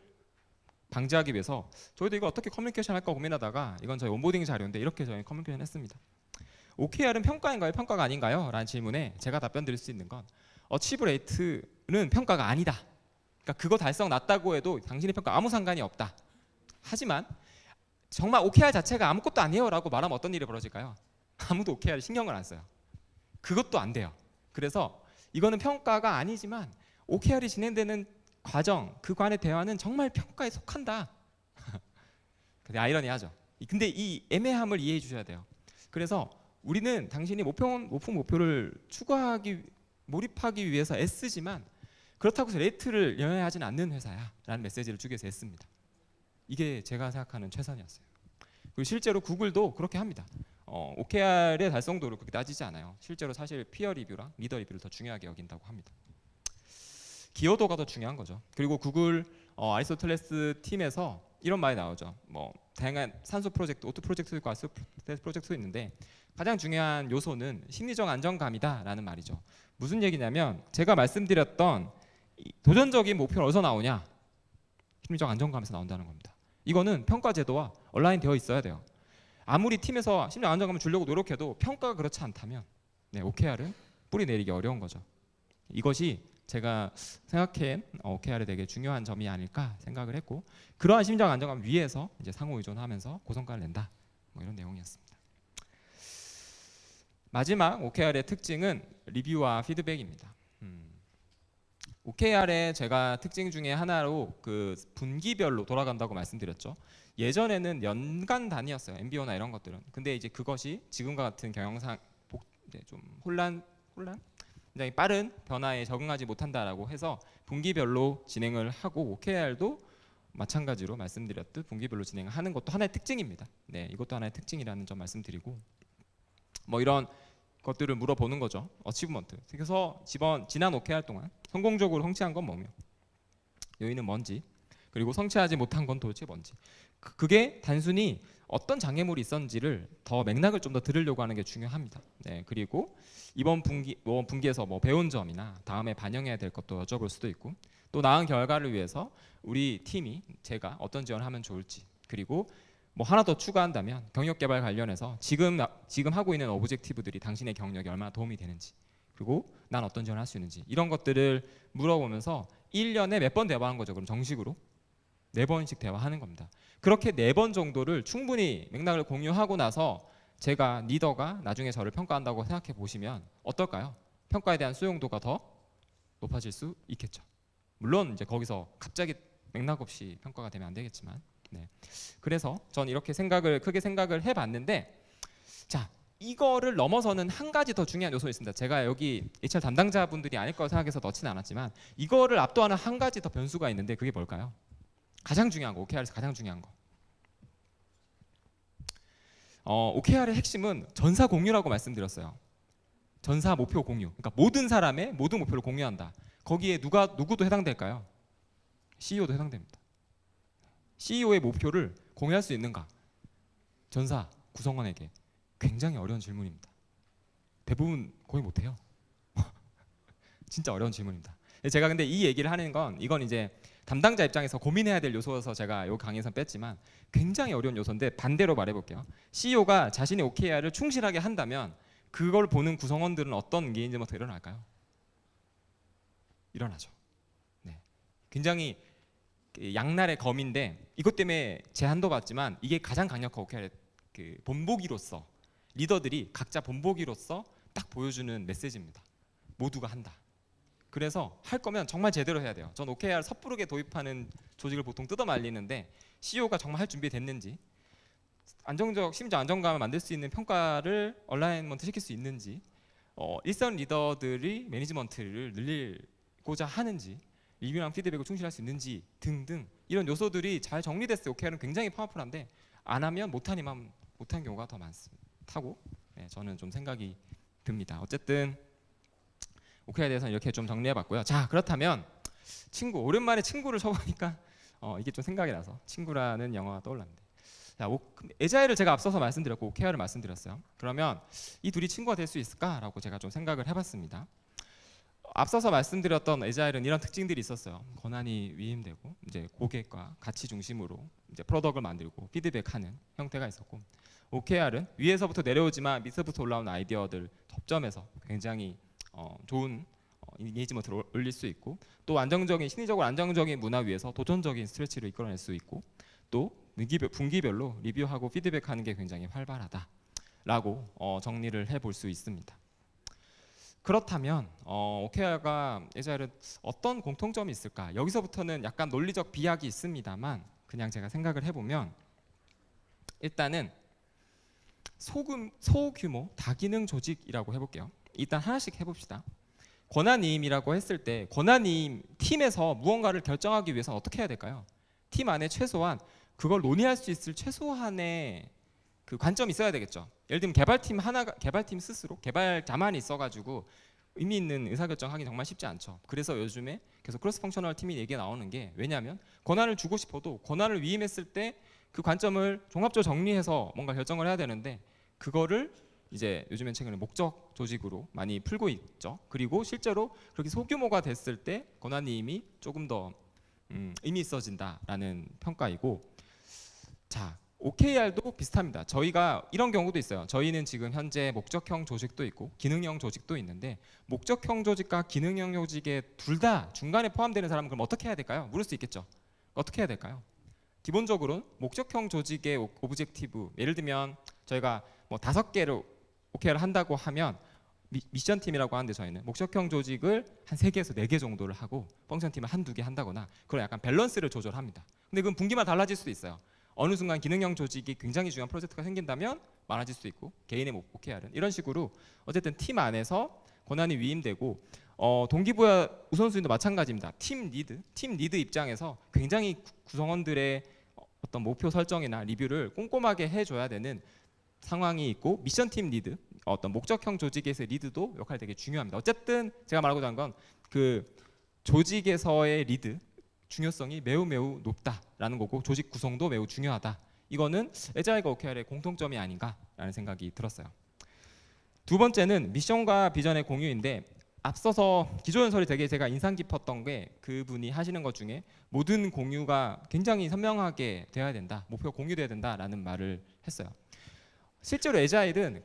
[SPEAKER 1] 방지하기 위해서 저희도 이거 어떻게 커뮤니케이션 할까 고민하다가, 이건 저희 온보딩 자료인데 이렇게 저희 커뮤니케이션 했습니다. OKR은 평가인가요? 평가가 아닌가요? 라는 질문에 제가 답변 드릴 수 있는 건, 어치브 레이트는 평가가 아니다. 그러니까 그거 달성 낮다고 해도 당신의 평가 아무 상관이 없다. 하지만 정말 OKR 자체가 아무것도 아니에요 라고 말하면 어떤 일이 벌어질까요? 아무도 OKR에 신경을 안 써요. 그것도 안 돼요. 그래서 이거는 평가가 아니지만 OKR이 진행되는 과정, 그간의 대화는 정말 평가에 속한다. 근데 아이러니하죠. 근데 이 애매함을 이해해 주셔야 돼요. 그래서 우리는 당신이 높은 목표를 추구하기, 몰입하기 위해서 애쓰지만 그렇다고 해서 레이트를 연연하지는 않는 회사야 라는 메시지를 주기 위해서 애씁니다. 이게 제가 생각하는 최선이었어요. 그리고 실제로 구글도 그렇게 합니다. OKR의 달성도를 그렇게 따지지 않아요. 실제로 사실 피어 리뷰랑 리더 리뷰를 더 중요하게 여긴다고 합니다. 기여도가 더 중요한 거죠. 그리고 구글 아리스토텔레스 팀에서 이런 말이 나오죠. 뭐 다양한 산소 프로젝트, 오토 프로젝트도 있고 아리스토텔레스 프로젝트도 있는데 가장 중요한 요소는 심리적 안정감이다라는 말이죠. 무슨 얘기냐면, 제가 말씀드렸던 도전적인 목표는 어디서 나오냐? 심리적 안정감에서 나온다는 겁니다. 이거는 평가 제도와 온라인 되어 있어야 돼요. 아무리 팀에서 심리적 안정감을 주려고 노력해도 평가가 그렇지 않다면 OKR은 뿌리 내리기 어려운 거죠. 이것이 제가 생각한 OKR에 되게 중요한 점이 아닐까 생각을 했고, 그러한 심리적 안정감 위에서 이제 상호 의존하면서 고성과를 낸다, 뭐 이런 내용이었습니다. 마지막 OKR의 특징은 리뷰와 피드백입니다. OKR의 제가 특징 중에 하나로 그 분기별로 돌아간다고 말씀드렸죠. 예전에는 연간 단위였어요. MBO나 이런 것들은. 근데 이제 그것이 지금과 같은 경영상 좀 혼란 굉장히 빠른 변화에 적응하지 못한다라고 해서 분기별로 진행을 하고, OKR도 마찬가지로 말씀드렸듯 분기별로 진행하는 것도 하나의 특징입니다. 네, 이것도 하나의 특징이라는 점 말씀드리고, 뭐 이런 것들을 물어보는 거죠. 어치브먼트. 그래서 지난 OKR 동안 성공적으로 성취한 건 뭐며, 요인은 뭔지, 그리고 성취하지 못한 건 도대체 뭔지. 그게 단순히 어떤 장애물이 있었는지를 더 맥락을 좀 더 들으려고 하는 게 중요합니다. 네, 그리고 이번 분기에서 뭐 배운 점이나 다음에 반영해야 될 것도 여쭤볼 수도 있고, 또 나은 결과를 위해서 우리 팀이 제가 어떤 지원을 하면 좋을지, 그리고 뭐 하나 더 추가한다면 경력 개발 관련해서 지금 하고 있는 오브젝티브들이 당신의 경력에 얼마나 도움이 되는지, 그리고 난 어떤 지원을 할 수 있는지, 이런 것들을 물어보면서 1년에 몇 번 대화하는 거죠. 그럼 정식으로 4번씩 대화하는 겁니다. 그렇게 4번 정도를 충분히 맥락을 공유하고 나서 제가 리더가 나중에 저를 평가한다고 생각해 보시면 어떨까요? 평가에 대한 수용도가 더 높아질 수 있겠죠. 물론 이제 거기서 갑자기 맥락 없이 평가가 되면 안 되겠지만, 네. 그래서 전 이렇게 크게 생각을 해봤는데, 자, 이거를 넘어서는 한 가지 더 중요한 요소가 있습니다. 제가 여기 HR 담당자분들이 아닐 거라고 생각해서 넣지는 않았지만, 이거를 압도하는 한 가지 더 변수가 있는데, 그게 뭘까요? 가장 중요한 거, OKR에서 가장 중요한 거. OKR의 핵심은 전사 공유라고 말씀드렸어요. 전사 목표 공유. 그러니까 모든 사람의 모든 목표를 공유한다. 거기에 누구도 해당될까요? CEO도 해당됩니다. CEO의 목표를 공유할 수 있는가? 전사 구성원에게 굉장히 어려운 질문입니다. 대부분 공유 못해요. 진짜 어려운 질문입니다. 제가 근데 이 얘기를 하는 건, 이건 이제 담당자 입장에서 고민해야 될 요소여서 제가 이 강의에서 뺐지만 굉장히 어려운 요소인데, 반대로 말해볼게요. CEO가 자신의 OKR을 충실하게 한다면 그걸 보는 구성원들은 어떤 엔게이지먼트가 일어날까요? 일어나죠. 네. 굉장히 양날의 검인데, 이것 때문에 제한도 받지만 이게 가장 강력한 OKR의 본보기로서, 리더들이 각자 본보기로서 딱 보여주는 메시지입니다. 모두가 한다. 그래서 할 거면 정말 제대로 해야 돼요. 전 OKR 섣부르게 도입하는 조직을 보통 뜯어 말리는데, CEO가 정말 할 준비 됐는지, 심지어 안정감을 만들 수 있는 평가를 얼라이먼트 시킬 수 있는지, 일선 리더들이 매니지먼트를 늘리고자 하는지, 리뷰랑 피드백을 충실할 수 있는지 등등, 이런 요소들이 잘 정리됐을 때 OKR은 굉장히 파워풀한데, 안 하면 못한 경우가 더 많다고, 네, 저는 좀 생각이 듭니다. 어쨌든 OKR에 대해서는 이렇게 좀 정리해봤고요. 자, 그렇다면 오랜만에 친구를 쳐보니까 이게 좀 생각이 나서 친구라는 영화가 떠올랐는데, 자, 에자일을 제가 앞서서 말씀드렸고 OKR을 말씀드렸어요. 그러면 이 둘이 친구가 될 수 있을까라고 제가 좀 생각을 해봤습니다. 앞서서 말씀드렸던 에자일은 이런 특징들이 있었어요. 권한이 위임되고, 이제 고객과 가치 중심으로 이제 프로덕트를 만들고 피드백하는 형태가 있었고, OKR은 위에서부터 내려오지만 밑에부터 올라오는 아이디어들 접점에서 굉장히 좋은 인게이지먼트를 올릴 수 있고, 또 심리적으로 안정적인 문화 위에서 도전적인 스트레치를 이끌어낼 수 있고, 또 분기별로 리뷰하고 피드백하는 게 굉장히 활발하다라고 정리를 해볼 수 있습니다. 그렇다면 OKR과 에자일은 어떤 공통점이 있을까? 여기서부터는 약간 논리적 비약이 있습니다만, 그냥 제가 생각을 해보면, 일단은 소규모 다기능 조직이라고 해볼게요. 일단 하나씩 해봅시다. 권한이임이라고 했을 때, 권한이임 팀에서 무언가를 결정하기 위해서 어떻게 해야 될까요? 팀 안에 최소한 그걸 논의할 수 있을 최소한의 그 관점이 있어야 되겠죠. 예를 들면 개발팀 스스로 개발자만 있어가지고 의미 있는 의사결정하기 정말 쉽지 않죠. 그래서 요즘에 계속 크로스 펑셔널 팀이 얘기가 나오는 게, 왜냐하면 권한을 주고 싶어도 권한을 위임했을 때 그 관점을 종합적으로 정리해서 뭔가 결정을 해야 되는데, 그거를 이제 요즘엔 최근에 목적 조직으로 많이 풀고 있죠. 그리고 실제로 그렇게 소규모가 됐을 때 권한이임이 조금 더 의미 있어진다라는 평가이고, 자, OKR도 비슷합니다. 저희가 이런 경우도 있어요. 저희는 지금 현재 목적형 조직도 있고 기능형 조직도 있는데, 목적형 조직과 기능형 조직에 둘 다 중간에 포함되는 사람은 그럼 어떻게 해야 될까요? 물을 수 있겠죠. 어떻게 해야 될까요? 기본적으로 목적형 조직의 오브젝티브, 예를 들면 저희가 뭐 5개를 OKR을 한다고 하면, 미션 팀이라고 하는데 저희는 목적형 조직을 한 3개에서 4개 정도를 하고 펑션 팀을 1-2개 한다거나, 그런 약간 밸런스를 조절합니다. 근데 그건 분기마다 달라질 수도 있어요. 어느 순간 기능형 조직이 굉장히 중요한 프로젝트가 생긴다면 많아질 수도 있고, 개인의 OKR은 이런 식으로 어쨌든 팀 안에서 권한이 위임되고, 동기부여 우선순위도 마찬가지입니다. 팀 리드 입장에서 굉장히 구성원들의 어떤 목표 설정이나 리뷰를 꼼꼼하게 해줘야 되는 상황이 있고, 미션팀 리드, 어떤 목적형 조직에서의 리드도 역할이 되게 중요합니다. 어쨌든 제가 말하고자 하는 건, 그 조직에서의 리드, 중요성이 매우 매우 높다라는 거고 조직 구성도 매우 중요하다. 이거는 에자일과 OKR의 공통점이 아닌가라는 생각이 들었어요. 두 번째는 미션과 비전의 공유인데 앞서서 기조연설이 되게 제가 인상 깊었던 게 그분이 하시는 것 중에 모든 공유가 굉장히 선명하게 돼야 된다. 목표가 공유돼야 된다라는 말을 했어요. 실제로 에자일은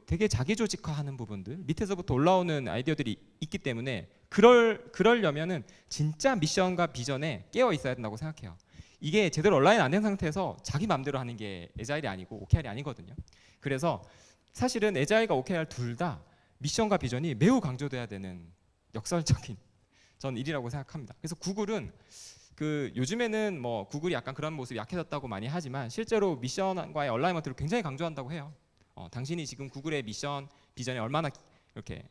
[SPEAKER 1] 되게 자기 조직화하는 부분들 밑에서부터 올라오는 아이디어들이 있기 때문에 그러려면은 진짜 미션과 비전에 깨어 있어야 된다고 생각해요. 이게 제대로 온라인 안 된 상태에서 자기 마음대로 하는 게 에자일이 아니고 OKR이 아니거든요. 그래서 사실은 에자일과 OKR 둘 다 미션과 비전이 매우 강조돼야 되는 역설적인 전 일이라고 생각합니다. 그래서 구글은 요즘에는 뭐 구글이 약간 그런 모습이 약해졌다고 많이 하지만 실제로 미션과의 얼라이먼트를 굉장히 강조한다고 해요. 당신이 지금 구글의 미션, 비전에 얼마나 이렇게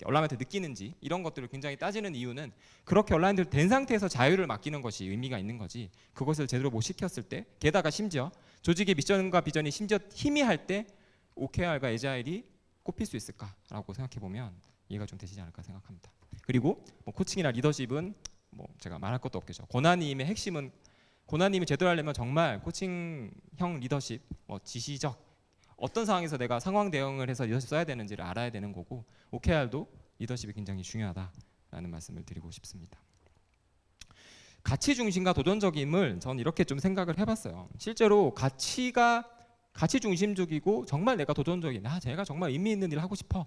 [SPEAKER 1] 얼라이먼트 느끼는지 이런 것들을 굉장히 따지는 이유는 그렇게 얼라이먼트 된 상태에서 자유를 맡기는 것이 의미가 있는 거지 그것을 제대로 못 시켰을 때 게다가 심지어 조직의 미션과 비전이 심지어 희미할 때 OKR과 에자일이 꼽힐 수 있을까라고 생각해 보면 이해가 좀 되시지 않을까 생각합니다. 그리고 뭐 코칭이나 리더십은 뭐 제가 말할 것도 없겠죠. 고난님의 핵심은 고난님이 제대로 하려면 정말 코칭형 리더십, 뭐 지시적 어떤 상황에서 내가 상황 대응을 해서 리더십 써야 되는지를 알아야 되는 거고 OKR도 리더십이 굉장히 중요하다라는 말씀을 드리고 싶습니다. 가치 중심과 도전적임을 전 이렇게 좀 생각을 해봤어요. 실제로 가치 중심적이고 정말 내가 도전적인 제가 정말 의미 있는 일을 하고 싶어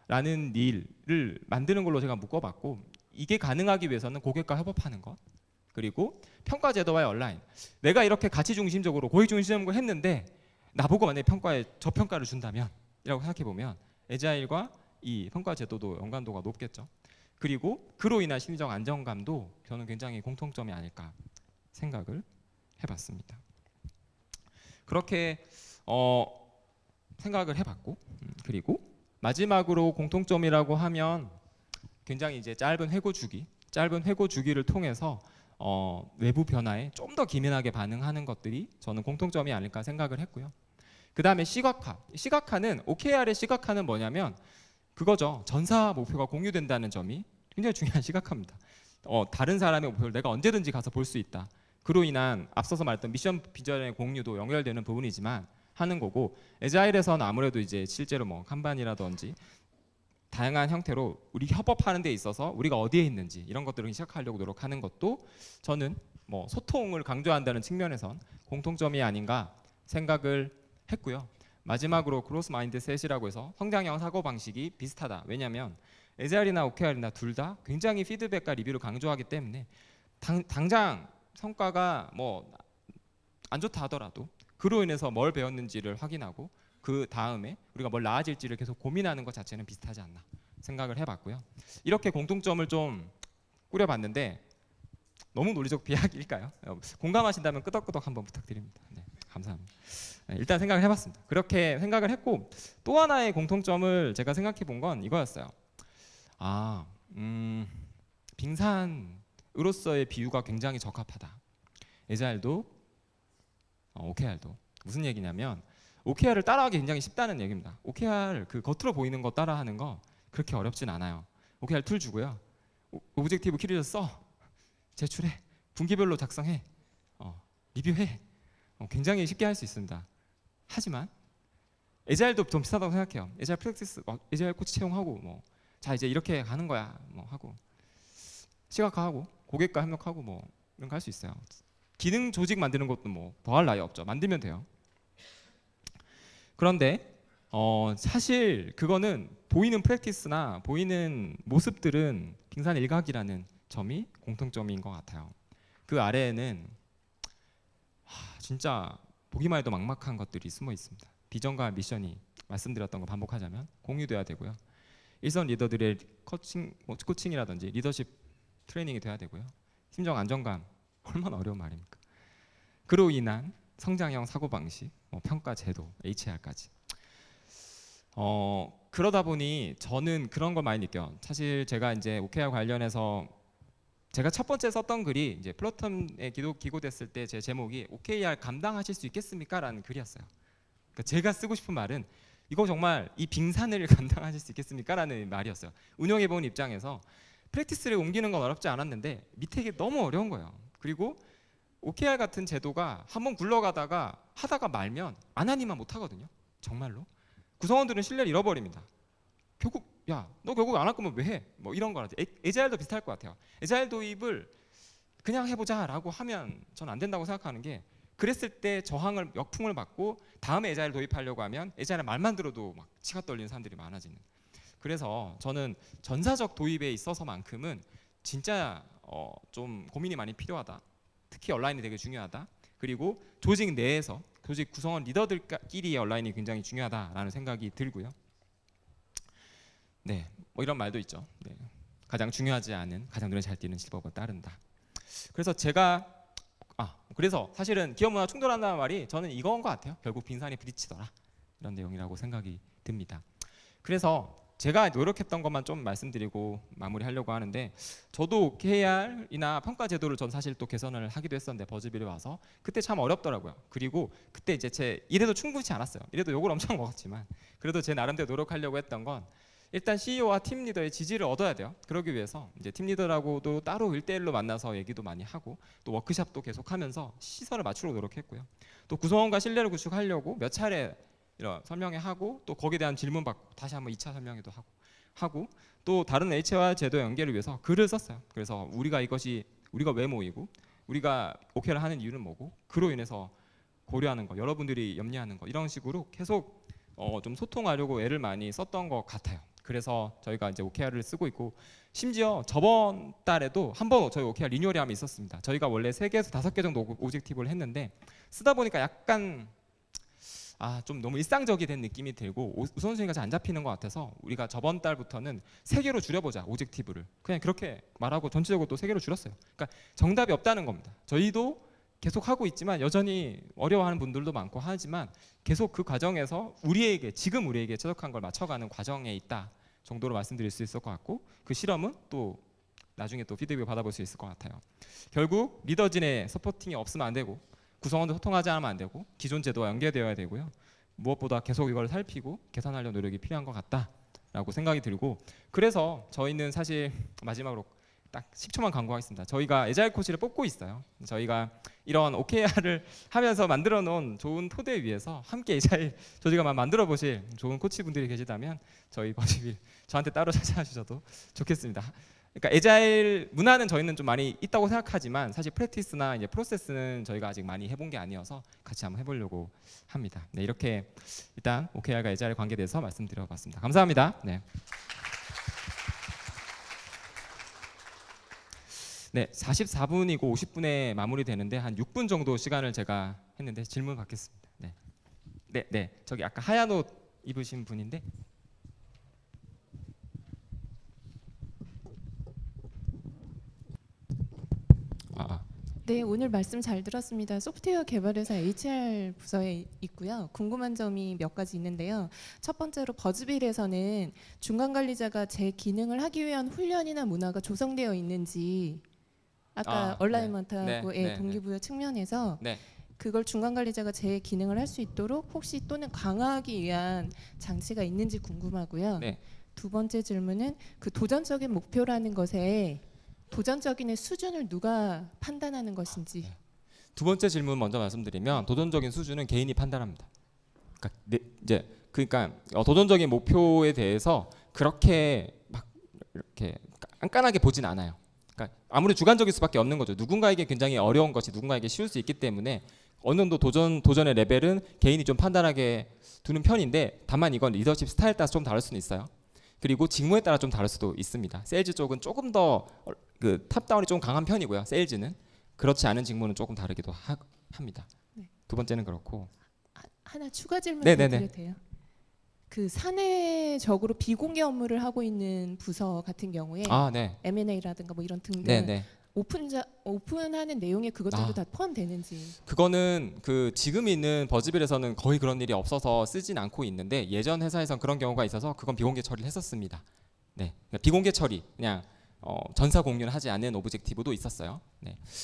[SPEAKER 1] 라는 일을 만드는 걸로 제가 묶어봤고 이게 가능하기 위해서는 고객과 협업하는 것 그리고 평가 제도와의 온라인 내가 이렇게 가치 중심적으로 고객 중심적으로 했는데 나보고 만약에 평가에 저평가를 준다면 이라고 생각해보면 에자일과 이 평가 제도도 연관도가 높겠죠. 그리고 그로 인한 심리적 안정감도 저는 굉장히 공통점이 아닐까 생각을 해봤습니다. 그렇게 생각을 해봤고 그리고 마지막으로 공통점이라고 하면 굉장히 이제 짧은 회고 주기를 통해서 외부 변화에 좀 더 기민하게 반응하는 것들이 저는 공통점이 아닐까 생각을 했고요. 그 다음에 시각화는 OKR의 시각화는 뭐냐면 그거죠. 전사 목표가 공유된다는 점이 굉장히 중요한 시각화입니다. 다른 사람의 목표를 내가 언제든지 가서 볼 수 있다. 그로 인한 앞서서 말했던 미션 비전의 공유도 연결되는 부분이지만 하는 거고 에자일에서는 아무래도 이제 실제로 뭐 kanban이라든지 다양한 형태로 우리 협업하는 데 있어서 우리가 어디에 있는지 이런 것들을 시작하려고 노력하는 것도 저는 뭐 소통을 강조한다는 측면에선 공통점이 아닌가 생각을 했고요. 마지막으로 그로스 마인드셋이라고 해서 성장형 사고 방식이 비슷하다. 왜냐하면 에자일이나 OKR이나 둘 다 굉장히 피드백과 리뷰를 강조하기 때문에 당장 성과가 뭐 안 좋다 하더라도 그로 인해서 뭘 배웠는지를 확인하고 그 다음에 우리가 뭘 나아질지를 계속 고민하는 것 자체는 비슷하지 않나 생각을 해봤고요. 이렇게 공통점을 좀 꾸려봤는데 너무 논리적 비약일까요? 공감하신다면 끄덕끄덕 한번 부탁드립니다. 네, 감사합니다. 네, 일단 생각을 해봤습니다. 그렇게 생각을 했고 또 하나의 공통점을 제가 생각해 본 건 이거였어요. 빙산으로서의 비유가 굉장히 적합하다. 에자일도 OKR도 무슨 얘기냐면 OKR을 따라하기 굉장히 쉽다는 얘기입니다. OKR 그 겉으로 보이는 거 따라하는 거 그렇게 어렵진 않아요. OKR 툴 주고요. 오브젝티브 키를 써, 제출해, 분기별로 작성해, 리뷰해. 굉장히 쉽게 할 수 있습니다. 하지만 에자일도 좀 비슷하다고 생각해요. 에자일 프랙티스, 에자일 코치 채용하고 자 이제 이렇게 가는 거야 하고 시각화하고 고객과 협력하고 이런 거 할 수 있어요. 기능 조직 만드는 것도 더할 나위 없죠. 만들면 돼요. 그런데 사실 그거는 보이는 프랙티스나 보이는 모습들은 빙산 일각이라는 점이 공통점인 것 같아요. 그 아래에는 진짜 보기만 해도 막막한 것들이 숨어 있습니다. 비전과 미션이 말씀드렸던 거 반복하자면 공유돼야 되고요. 일선 리더들의 코칭이라든지 리더십 트레이닝이 돼야 되고요. 심정 안정감 얼마나 어려운 말입니까? 그로 인한 성장형 사고방식, 평가 제도, HR까지. 그러다 보니 저는 그런 걸 많이 느껴요. 사실 제가 이제 OKR 관련해서 제가 첫 번째 썼던 글이 이제 플러텀에 기고됐을 때 제 제목이 OKR 감당하실 수 있겠습니까? 라는 글이었어요. 그러니까 제가 쓰고 싶은 말은 이거 정말 이 빙산을 감당하실 수 있겠습니까? 라는 말이었어요. 운영해본 입장에서 프랙티스를 옮기는 건 어렵지 않았는데 밑에 이게 너무 어려운 거예요. 그리고 OKR 같은 제도가 한번 굴러가다가 하다가 말면 안 하니만 못 하거든요. 정말로 구성원들은 신뢰를 잃어버립니다. 결국 야 너 결국 안 할 거면 왜 해? 뭐 이런 거라지. 에자일도 비슷할 것 같아요. 에자일 도입을 그냥 해보자라고 하면 저는 안 된다고 생각하는 게, 그랬을 때 저항을 역풍을 받고 다음에 에자일 도입하려고 하면 에자일 말만 들어도 막 치가 떨리는 사람들이 많아지는. 그래서 저는 전사적 도입에 있어서만큼은 진짜 좀 고민이 많이 필요하다. 특히 온라인이 되게 중요하다. 그리고 조직 내에서 조직 구성원 리더들끼리의 온라인이 굉장히 중요하다라는 생각이 들고요. 네, 뭐 이런 말도 있죠. 네, 가장 중요하지 않은 가장 눈에 잘 띄는 실버가 따른다. 그래서 그래서 사실은 기업 문화 충돌한다는 말이 저는 이거인 것 같아요. 결국 빈산이 부딪히더라, 이런 내용이라고 생각이 듭니다. 그래서 제가 노력했던 것만 좀 말씀드리고 마무리하려고 하는데, 저도 OKR이나 평가 제도를 전 사실 또 개선을 하기도 했었는데 버즈빌에 와서 그때 참 어렵더라고요. 그리고 그때 이제 이래도 충분치 않았어요. 이래도 욕을 엄청 먹었지만 그래도 제 나름대로 노력하려고 했던 건, 일단 CEO와 팀 리더의 지지를 얻어야 돼요. 그러기 위해서 이제 팀 리더라고도 따로 1대1로 만나서 얘기도 많이 하고 또 워크숍도 계속하면서 시선을 맞추려고 노력했고요. 또 구성원과 신뢰를 구축하려고 몇 차례 이런 설명회하고 또 거기에 대한 질문 받고 다시 한번 2차 설명회도 하고 또 다른 HR 제도 연계를 위해서 글을 썼어요. 그래서 우리가 왜 모이고 우리가 OKR을 하는 이유는 뭐고 그로 인해서 고려하는 거, 여러분들이 염려하는 거, 이런 식으로 계속 좀 소통하려고 애를 많이 썼던 것 같아요. 그래서 저희가 이제 OKR을 쓰고 있고, 심지어 저번 달에도 한번 저희 OKR 리뉴얼이 함이 있었습니다. 저희가 원래 3개에서 5개 정도 오브젝티브를 했는데 쓰다 보니까 약간 좀 너무 일상적이 된 느낌이 들고 우선순위가 잘 안 잡히는 것 같아서 우리가 저번 달부터는 3개로 줄여보자, 오브젝티브를. 그냥 그렇게 말하고 전체적으로 또 3개로 줄였어요. 그러니까 정답이 없다는 겁니다. 저희도 계속 하고 있지만 여전히 어려워하는 분들도 많고 하지만 계속 그 과정에서 지금 우리에게 최적한 걸 맞춰가는 과정에 있다 정도로 말씀드릴 수 있을 것 같고, 그 실험은 또 나중에 또 피드백을 받아볼 수 있을 것 같아요. 결국 리더진의 서포팅이 없으면 안 되고 구성원도 소통하지 않으면 안 되고 기존 제도와 연계되어야 되고요. 무엇보다 계속 이걸 살피고 개선하려는 노력이 필요한 것 같다라고 생각이 들고, 그래서 저희는 사실 마지막으로 딱 10초만 광고하겠습니다. 저희가 에자일 코치를 뽑고 있어요. 저희가 이런 OKR을 하면서 만들어 놓은 좋은 토대 위에서 함께 에자일 조직을 만들어 보실 좋은 코치분들이 계시다면 저희 버즈빌 저한테 따로 찾아와 주셔도 좋겠습니다. 그러니까 에자일 문화는 저희는 좀 많이 있다고 생각하지만 사실 프랙티스나 이제 프로세스는 저희가 아직 많이 해본 게 아니어서 같이 한번 해보려고 합니다. 네, 이렇게 일단 OKR과 에자일 관계에 대해서 말씀드려봤습니다. 감사합니다. 네, 44분이고 50분에 마무리되는데 한 6분 정도 시간을 제가 했는데 질문 받겠습니다. 네, 저기 아까 하얀 옷 입으신 분인데.
[SPEAKER 2] 네, 오늘 말씀 잘 들었습니다. 소프트웨어 개발회사 HR 부서에 있고요. 궁금한 점이 몇 가지 있는데요. 첫 번째로 버즈빌에서는 중간 관리자가 제 기능을 하기 위한 훈련이나 문화가 조성되어 있는지, 아까 얼라이먼트하고의 동기부여 측면에서 그걸 중간 관리자가 제 기능을 할 수 있도록 혹시 또는 강화하기 위한 장치가 있는지 궁금하고요. 두 번째 질문은 그 도전적인 목표라는 것에 도전적인의 수준을 누가 판단하는 것인지.
[SPEAKER 1] 두 번째 질문 먼저 말씀드리면, 도전적인 수준은 개인이 판단합니다. 그러니까 도전적인 목표에 대해서 그렇게 막 이렇게 깐깐하게 보진 않아요. 그러니까 아무리 주관적일 수밖에 없는 거죠. 누군가에게 굉장히 어려운 것이 누군가에게 쉬울 수 있기 때문에 어느 정도 도전의 레벨은 개인이 좀 판단하게 두는 편인데, 다만 이건 리더십 스타일에 따라서 좀 다를 수는 있어요. 그리고 직무에 따라 좀 다를 수도 있습니다. 세일즈 쪽은 조금 더 그 탑다운이 좀 강한 편이고요. 세일즈는 그렇지 않은 직무는 조금 다르기도 합니다. 두 번째는 그렇고.
[SPEAKER 2] 하나 추가 질문 드려도 돼요? 그 사내적으로 비공개 업무를 하고 있는 부서 같은 경우에 M&A라든가 뭐 이런 등등 오픈하는 내용에 그것들도 다 포함되는지. 그거는
[SPEAKER 1] 지금 있는 버즈빌에서는 거의 그런 일이 없어서 쓰진 않고 있는데, 예전 회사에선 그런 경우가 있어서 그건 비공개 처리를 했었습니다. 비공개 처리, 그냥 전사 공유를 하지 않은 오브젝티브도 있었어요.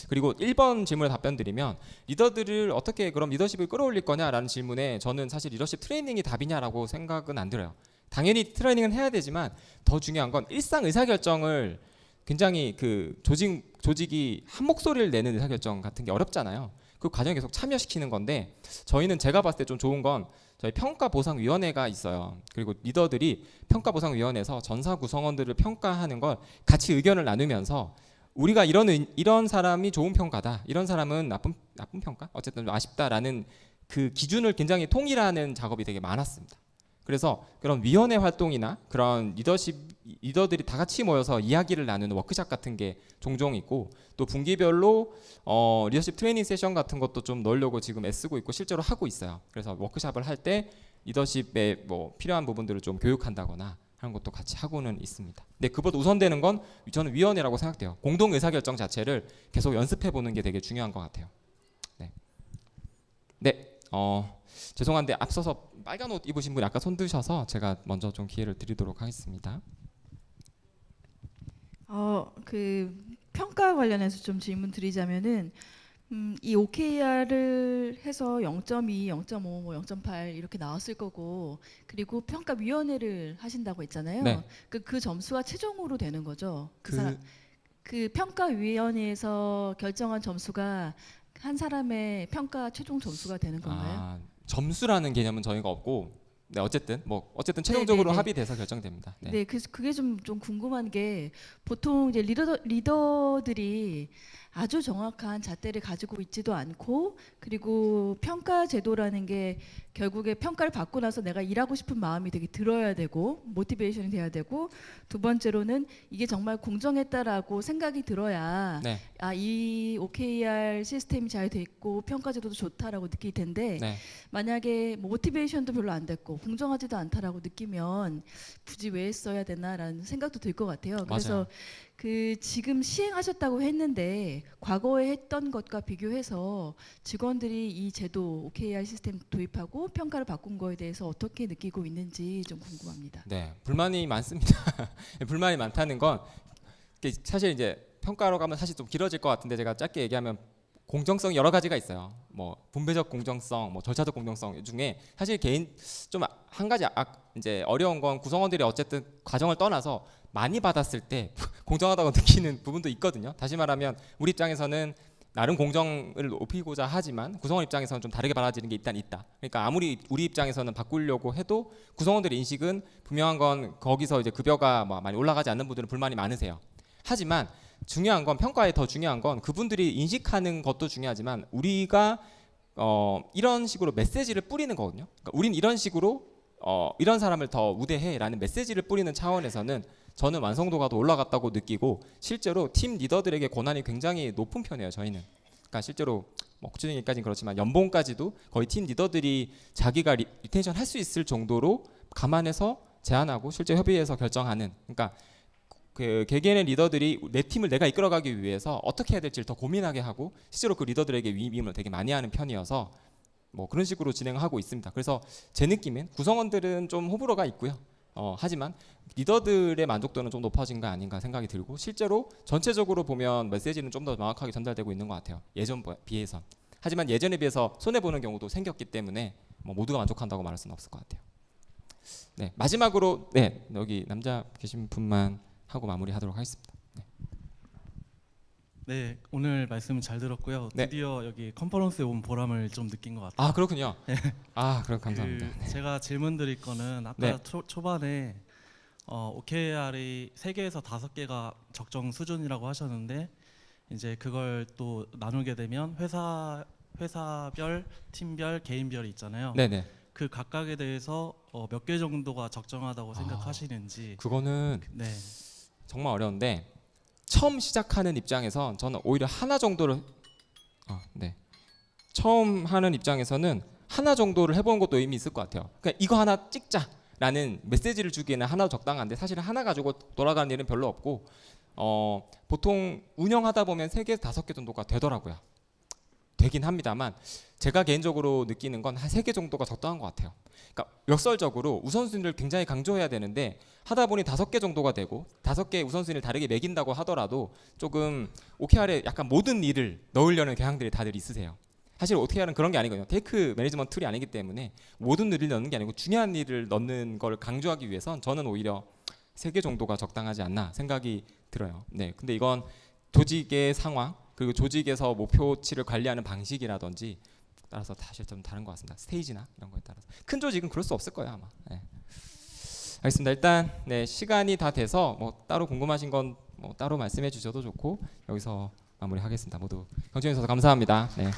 [SPEAKER 1] 그리고 1번 질문에 답변 드리면, 리더들을 어떻게 그럼 리더십을 끌어올릴 거냐라는 질문에 저는 사실 리더십 트레이닝이 답이냐라고 생각은 안 들어요. 당연히 트레이닝은 해야 되지만 더 중요한 건 일상 의사결정을 굉장히 그 조직이 한 목소리를 내는 의사결정 같은 게 어렵잖아요. 그 과정에 계속 참여시키는 건데 저희는 제가 봤을 때 좀 좋은 건 저희 평가보상위원회가 있어요. 그리고 리더들이 평가보상위원회에서 전사 구성원들을 평가하는 걸 같이 의견을 나누면서 우리가 이런 사람이 좋은 평가다, 이런 사람은 나쁜 평가, 어쨌든 좀 아쉽다라는 그 기준을 굉장히 통일하는 작업이 되게 많았습니다. 그래서 그런 위원회 활동이나 그런 리더들이 다 같이 모여서 이야기를 나누는 워크숍 같은 게 종종 있고, 또 분기별로 리더십 트레이닝 세션 같은 것도 좀 넣으려고 지금 애쓰고 있고 실제로 하고 있어요. 그래서 워크숍을 할 때 리더십에 뭐 필요한 부분들을 좀 교육한다거나 하는 것도 같이 하고는 있습니다. 근데 그보다 우선되는 건 저는 위원회라고 생각돼요. 공동 의사결정 자체를 계속 연습해 보는 게 되게 중요한 것 같아요. 네, 죄송한데 앞서서 빨간 옷 입으신 분이 아까 손 드셔서 제가 먼저 좀 기회를 드리도록 하겠습니다.
[SPEAKER 3] 그 평가 관련해서 좀 질문 드리자면은 이 OKR을 해서 0.2, 0.5, 뭐 0.8 이렇게 나왔을 거고, 그리고 평가위원회를 하신다고 했잖아요.
[SPEAKER 1] 네.
[SPEAKER 3] 그 점수가 최종으로 되는 거죠. 그 평가위원회에서 결정한 점수가 한 사람의 평가 최종 점수가 되는 건가요?
[SPEAKER 1] 점수라는 개념은 저희가 없고, 네, 어쨌든 최종적으로
[SPEAKER 3] 네네네.
[SPEAKER 1] 합의돼서 결정됩니다. 네.
[SPEAKER 3] 네, 그게 좀 궁금한 게, 보통 이제 리더들이 아주 정확한 잣대를 가지고 있지도 않고, 그리고 평가 제도라는 게 결국에 평가를 받고 나서 내가 일하고 싶은 마음이 되게 들어야 되고 모티베이션이 돼야 되고, 두 번째로는 이게 정말 공정했다라고 생각이 들어야
[SPEAKER 1] 네.
[SPEAKER 3] 이 OKR 시스템이 잘 돼 있고 평가 제도도 좋다라고 느낄 텐데,
[SPEAKER 1] 네.
[SPEAKER 3] 만약에 뭐 모티베이션도 별로 안 됐고 공정하지도 않다라고 느끼면 굳이 왜 써야 되나라는 생각도 들 것 같아요. 그래서
[SPEAKER 1] 맞아요.
[SPEAKER 3] 그 지금 시행하셨다고 했는데 과거에 했던 것과 비교해서 직원들이 이 제도 OKR 시스템 도입하고 평가를 바꾼 거에 대해서 어떻게 느끼고 있는지 좀 궁금합니다.
[SPEAKER 1] 네, 불만이 많습니다. 불만이 많다는 건 사실 이제 평가로 가면 사실 좀 길어질 것 같은데, 제가 짧게 얘기하면 공정성이 여러 가지가 있어요. 뭐 분배적 공정성, 뭐 절차적 공정성 중에 사실 개인 좀 한 가지 이제 어려운 건 구성원들이 어쨌든 과정을 떠나서 많이 받았을 때 공정하다고 느끼는 부분도 있거든요. 다시 말하면 우리 입장에서는 나름 공정을 높이고자 하지만 구성원 입장에서는 좀 다르게 받아들이는 게 일단 있다. 그러니까 아무리 우리 입장에서는 바꾸려고 해도 구성원들의 인식은 분명한 건 거기서 이제 급여가 뭐 많이 올라가지 않는 분들은 불만이 많으세요. 하지만 중요한 건, 평가에 더 중요한 건 그분들이 인식하는 것도 중요하지만 우리가 이런 식으로 메시지를 뿌리는 거거든요. 그러니까 우린 이런 식으로 이런 사람을 더 우대해라는 메시지를 뿌리는 차원에서는 저는 완성도가 더 올라갔다고 느끼고, 실제로 팀 리더들에게 권한이 굉장히 높은 편이에요. 저희는. 그러니까 실제로 뭐 구체적인까지는 그렇지만 연봉까지도 거의 팀 리더들이 자기가 리텐션 할 수 있을 정도로 감안해서 제안하고 실제 협의해서 결정하는. 그러니까 그 개개인의 리더들이 내 팀을 내가 이끌어가기 위해서 어떻게 해야 될지를 더 고민하게 하고, 실제로 그 리더들에게 위임을 되게 많이 하는 편이어서 뭐 그런 식으로 진행하고 있습니다. 그래서 제 느낌엔 구성원들은 좀 호불호가 있고요. 하지만 리더들의 만족도는 좀 높아진 거 아닌가 생각이 들고, 실제로 전체적으로 보면 메시지는 좀 더 명확하게 전달되고 있는 것 같아요. 예전 비해선. 하지만 예전에 비해서 손해 보는 경우도 생겼기 때문에 뭐 모두가 만족한다고 말할 수는 없을 것 같아요. 네, 마지막으로 여기 남자 계신 분만 하고 마무리하도록 하겠습니다.
[SPEAKER 4] 네, 오늘 말씀 잘 들었고요.
[SPEAKER 1] 네.
[SPEAKER 4] 드디어 여기 컨퍼런스에 온 보람을 좀 느낀 것 같아요.
[SPEAKER 1] 그렇군요. 그럼 감사합니다.
[SPEAKER 4] 제가 질문 드릴 거는 아까
[SPEAKER 1] 네.
[SPEAKER 4] 초반에 OKR이 3개에서 5개가 적정 수준이라고 하셨는데, 이제 그걸 또 나누게 되면 회사별, 팀별, 개인별이 있잖아요.
[SPEAKER 1] 네네.
[SPEAKER 4] 그 각각에 대해서 몇 개 정도가 적정하다고 생각하시는지.
[SPEAKER 1] 그거는
[SPEAKER 4] 네.
[SPEAKER 1] 정말 어려운데, 처음 시작하는 입장에서 저는 오히려 하나 정도를 처음 하는 입장에서는 하나 정도를 해보는 것도 의미 있을 것 같아요. 그러니까 이거 하나 찍자라는 메시지를 주기에는 하나도 적당한데, 사실 하나 가지고 돌아가는 일은 별로 없고, 보통 운영하다 보면 3개, 5개 정도가 되더라고요. 되긴 합니다만 제가 개인적으로 느끼는 건 한 3개 정도가 적당한 것 같아요. 그러니까 역설적으로 우선순위를 굉장히 강조해야 되는데 하다 보니 5개 정도가 되고, 5개의 우선순위를 다르게 매긴다고 하더라도 조금 OKR에 약간 모든 일을 넣으려는 경향들이 다들 있으세요. 사실 OKR은 그런 게 아니거든요. 테이크 매니지먼트 툴이 아니기 때문에 모든 일을 넣는 게 아니고 중요한 일을 넣는 걸 강조하기 위해선 저는 오히려 3개 정도가 적당하지 않나 생각이 들어요. 네, 근데 이건 조직의 상황 그리고 조직에서 목표치를 관리하는 방식이라든지 따라서 사실 좀 다른 것 같습니다. 스테이지나 이런 거에 따라서 큰 조직은 그럴 수 없을 거예요 아마. 네. 알겠습니다. 일단 네, 시간이 다 돼서 뭐 따로 궁금하신 건 뭐 따로 말씀해 주셔도 좋고 여기서 마무리하겠습니다. 모두 경청해 주셔서 감사합니다. 네.